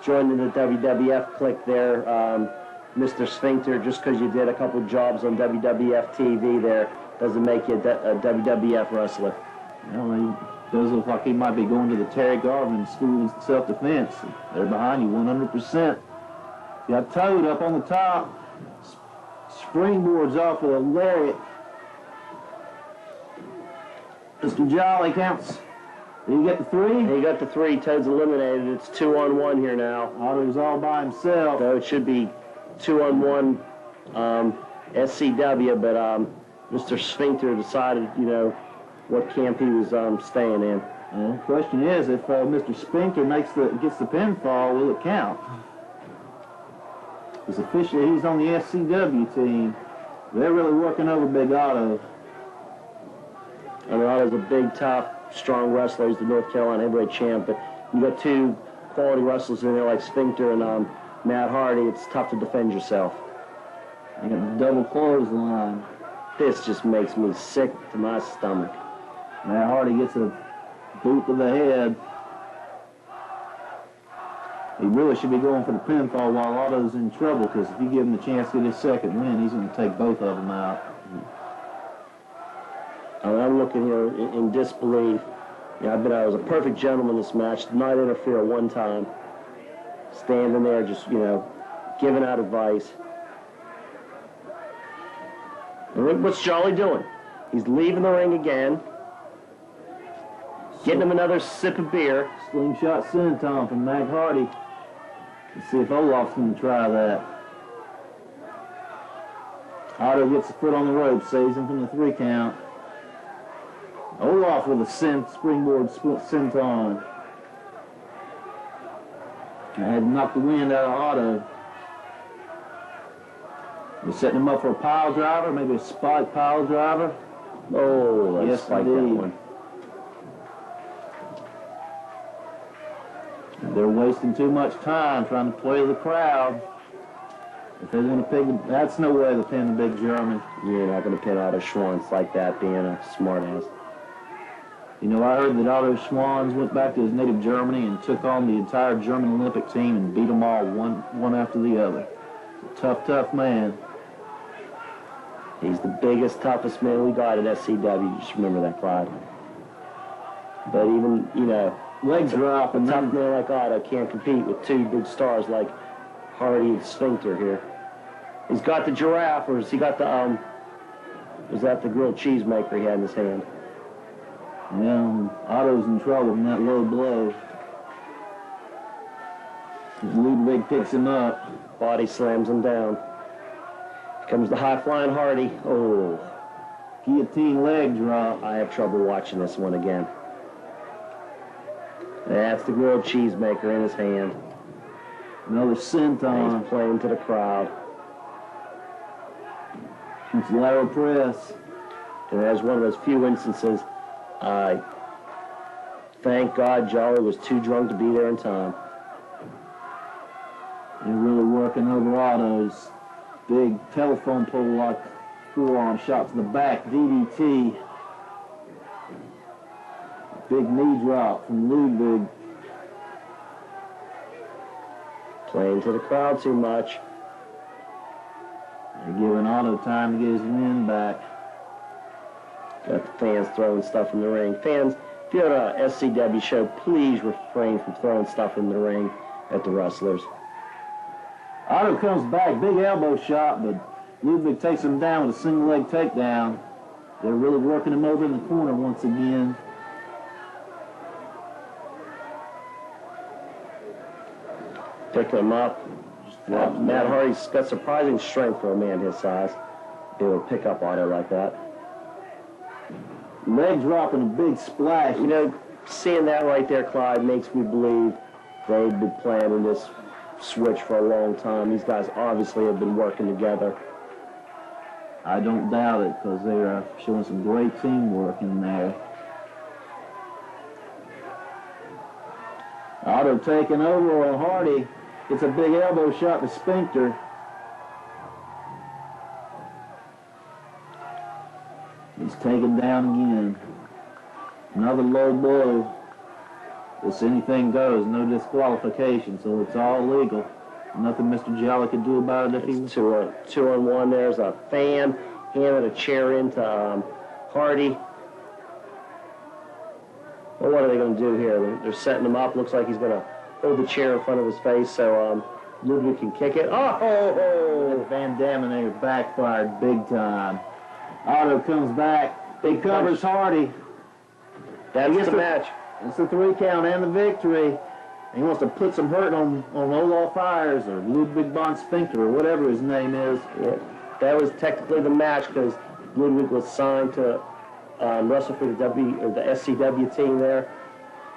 joining the WWF clique there, Mr. Sphincter. Just because you did a couple jobs on WWF TV there doesn't make you a WWF wrestler. Well, he does look like he might be going to the Terry Garvin School of Self-Defense. They're behind you 100%. You got Toad up on the top. Springboards off with a lariat. Mr. Jolly counts. Did he get the 3? He got the 3. Toad's eliminated. It's 2-on-1 here now. Otto's all by himself. So it should be 2-on-1 SCW, but Mr. Sphincter decided, what camp he was staying in. Well, the question is, if Mr. Sphincter gets the pinfall, will it count? Because officially he's on the SCW team. They're really working over Big Otto. I mean, Otto's a big, tough, strong wrestler. He's the North Carolina heavyweight champ, but you got 2 quality wrestlers in there like Sphincter and Matt Hardy. It's tough to defend yourself. You got the double clothesline. This just makes me sick to my stomach. Now Hardy gets a boot to the head. He really should be going for the pinfall while Otto's in trouble, because if you give him the chance to get his second win, he's going to take both of them out. I'm looking here in disbelief. I was a perfect gentleman in this match, did not interfere one time. Standing there just, giving out advice. And look what's Jolly doing. He's leaving the ring again. Getting him another sip of beer. Slingshot senton from Mac Hardy. Let's see if Olaf's going to try that. Otto gets the foot on the rope, saves him from the 3 count. Olaf with a springboard senton. I had knocked the wind out of Otto. We're setting him up for a pile driver, maybe a spike pile driver. Oh, let's yes, spike that one. They're wasting too much time trying to play the crowd. If they want to pick, that's no way to pin the big German. You're not going to pin Otto Schwanz like that, being a smartass. I heard that Otto Schwanz went back to his native Germany and took on the entire German Olympic team and beat them all one after the other. He's a tough man. He's the biggest, toughest man we got at SCW. Just remember that, Clyde. But even, legs drop, a and tough man like Otto can't compete with 2 big stars like Hardy and Sphincter here. He's got the giraffe, or has he got the, was that the grilled cheese maker he had in his hand? Yeah, Otto's in trouble from that low blow. Ludwig picks him up. Body slams him down. Here comes the high-flying Hardy. Oh. Guillotine leg drop. I have trouble watching this one again. That's the grilled cheese maker in his hand. Another senton. He's playing to the crowd. It's lateral press. And that's one of those few instances. Thank God Jolly was too drunk to be there in time. They're really working over Otto's big telephone pole like forearm shot to the back, DDT. Big knee drop from Ludwig. Playing to the crowd too much. They're giving Otto time to get his wind back. Got the fans throwing stuff in the ring. Fans, if you're at a SCW show, please refrain from throwing stuff in the ring at the wrestlers. Otto comes back, big elbow shot, but Ludwig takes him down with a single leg takedown. They're really working him over in the corner once again. Picking him up. Matt Hardy's got surprising strength for a man his size. Be able to pick up Otto like that. Leg drop and a big splash. Seeing that right there, Clyde, makes me believe they've been planning this switch for a long time. These guys obviously have been working together. I don't doubt it, because they are showing some great teamwork in there. Otto taking over on Hardy. It's a big elbow shot to Sphincter. He's taken down again. Another low blow. This anything goes, no disqualification, so it's all legal. Nothing Mr. Jolly could do about it if he was. Two on one. There's a fan handed a chair into Hardy. Well, what are they going to do here? They're setting him up. Looks like he's going to hold the chair in front of his face so Ludwig can kick it. Oh! Van Daminator backfired big time. Otto comes back. He covers Hardy. That's the match. It's the 3 count and the victory. He wants to put some hurt on Olaf Fires or Ludwig von Sphincter or whatever his name is. Yeah. That was technically the match because Ludwig was signed to wrestle for the SCW team there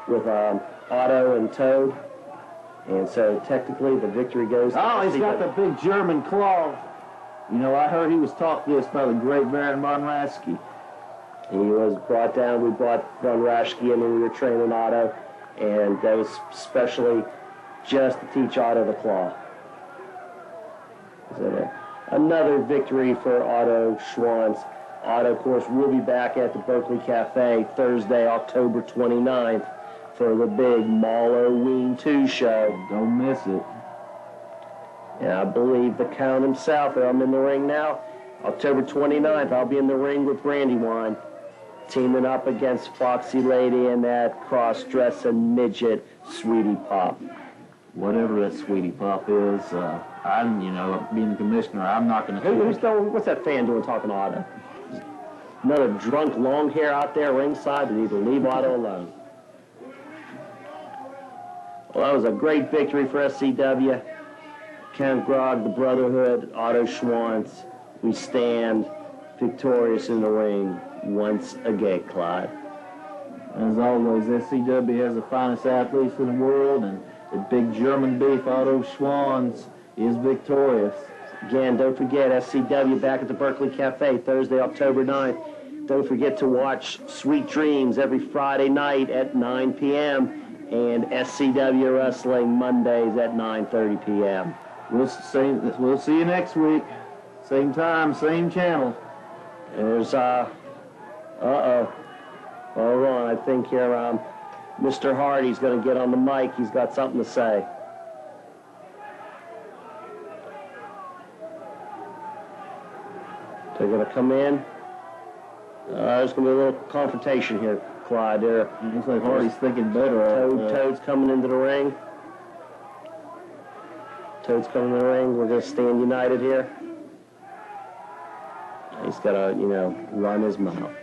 with Otto and Toad. And so technically the victory goes to he's got the big German claw. I heard he was taught this by the great Baron von Raschke. He was brought down. We brought von Raschke in when we were training Otto, and that was specially just to teach Otto the claw. So another victory for Otto Schwanz. Otto, of course, will be back at the Berkeley Cafe Thursday, October 29th for the big Halloween 2 show. Don't miss it. And I believe the Count himself, I'm in the ring now, October 29th, I'll be in the ring with Brandywine, teaming up against Foxy Lady and that cross-dressing midget, Sweetie Pop. Whatever that Sweetie Pop is, I'm, being the commissioner, I'm not going to... What's that fan doing talking to Otto? Another drunk long hair out there ringside that need to leave Otto alone. Well, that was a great victory for SCW. Count Grog, the Brotherhood, Otto Schwanz, we stand victorious in the ring once again, Clyde. As always, SCW has the finest athletes in the world, and the big German beef, Otto Schwanz, is victorious. Again, don't forget, SCW back at the Berkeley Cafe Thursday, October 9th. Don't forget to watch Sweet Dreams every Friday night at 9 p.m. and SCW Wrestling Mondays at 9:30 p.m. We'll see you next week. Same time, same channel. There's, hold on, I think here, Mr. Hardy's going to get on the mic. He's got something to say. They're going to come in. There's going to be a little confrontation here, Clyde. There. Looks like Hardy's thinking better. Toad's coming into the ring. Toad's coming in the ring. We're going to stand united here. He's got to, run his mouth.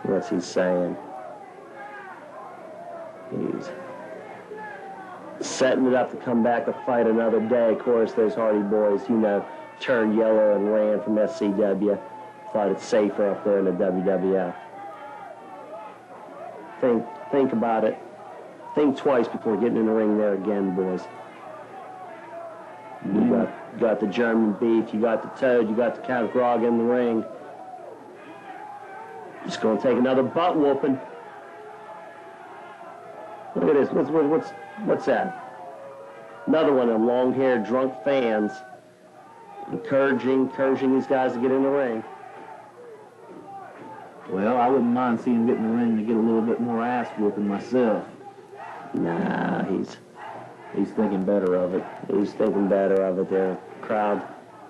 What's he saying? He's setting it up to come back to fight another day. Of course, those Hardy boys, turned yellow and ran from SCW. Thought it's safer up there in the WWF. Think about it. Think twice before getting in the ring there again, boys. You got the German beef, you got the Toad, you got the Count Grog in the ring. Just going to take another butt whooping. Look at this. What's that? Another one of them long-haired drunk fans encouraging these guys to get in the ring. Well, I wouldn't mind seeing him get in the ring to get a little bit more ass whooping myself. Nah, he's thinking better of it. He's thinking better of it there. Crowds,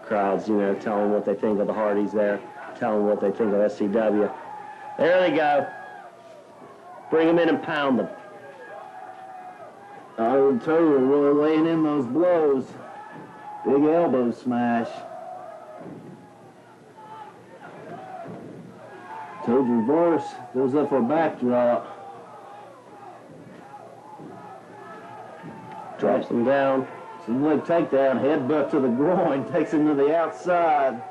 telling what they think of the Hardys there, telling what they think of SCW. There they go. Bring them in and pound them. Toad really laying in those blows. Big elbow smash. Toad reverse, goes up for a backdrop. Drops him down. Some leg takedown, headbutt to the groin, takes him to the outside.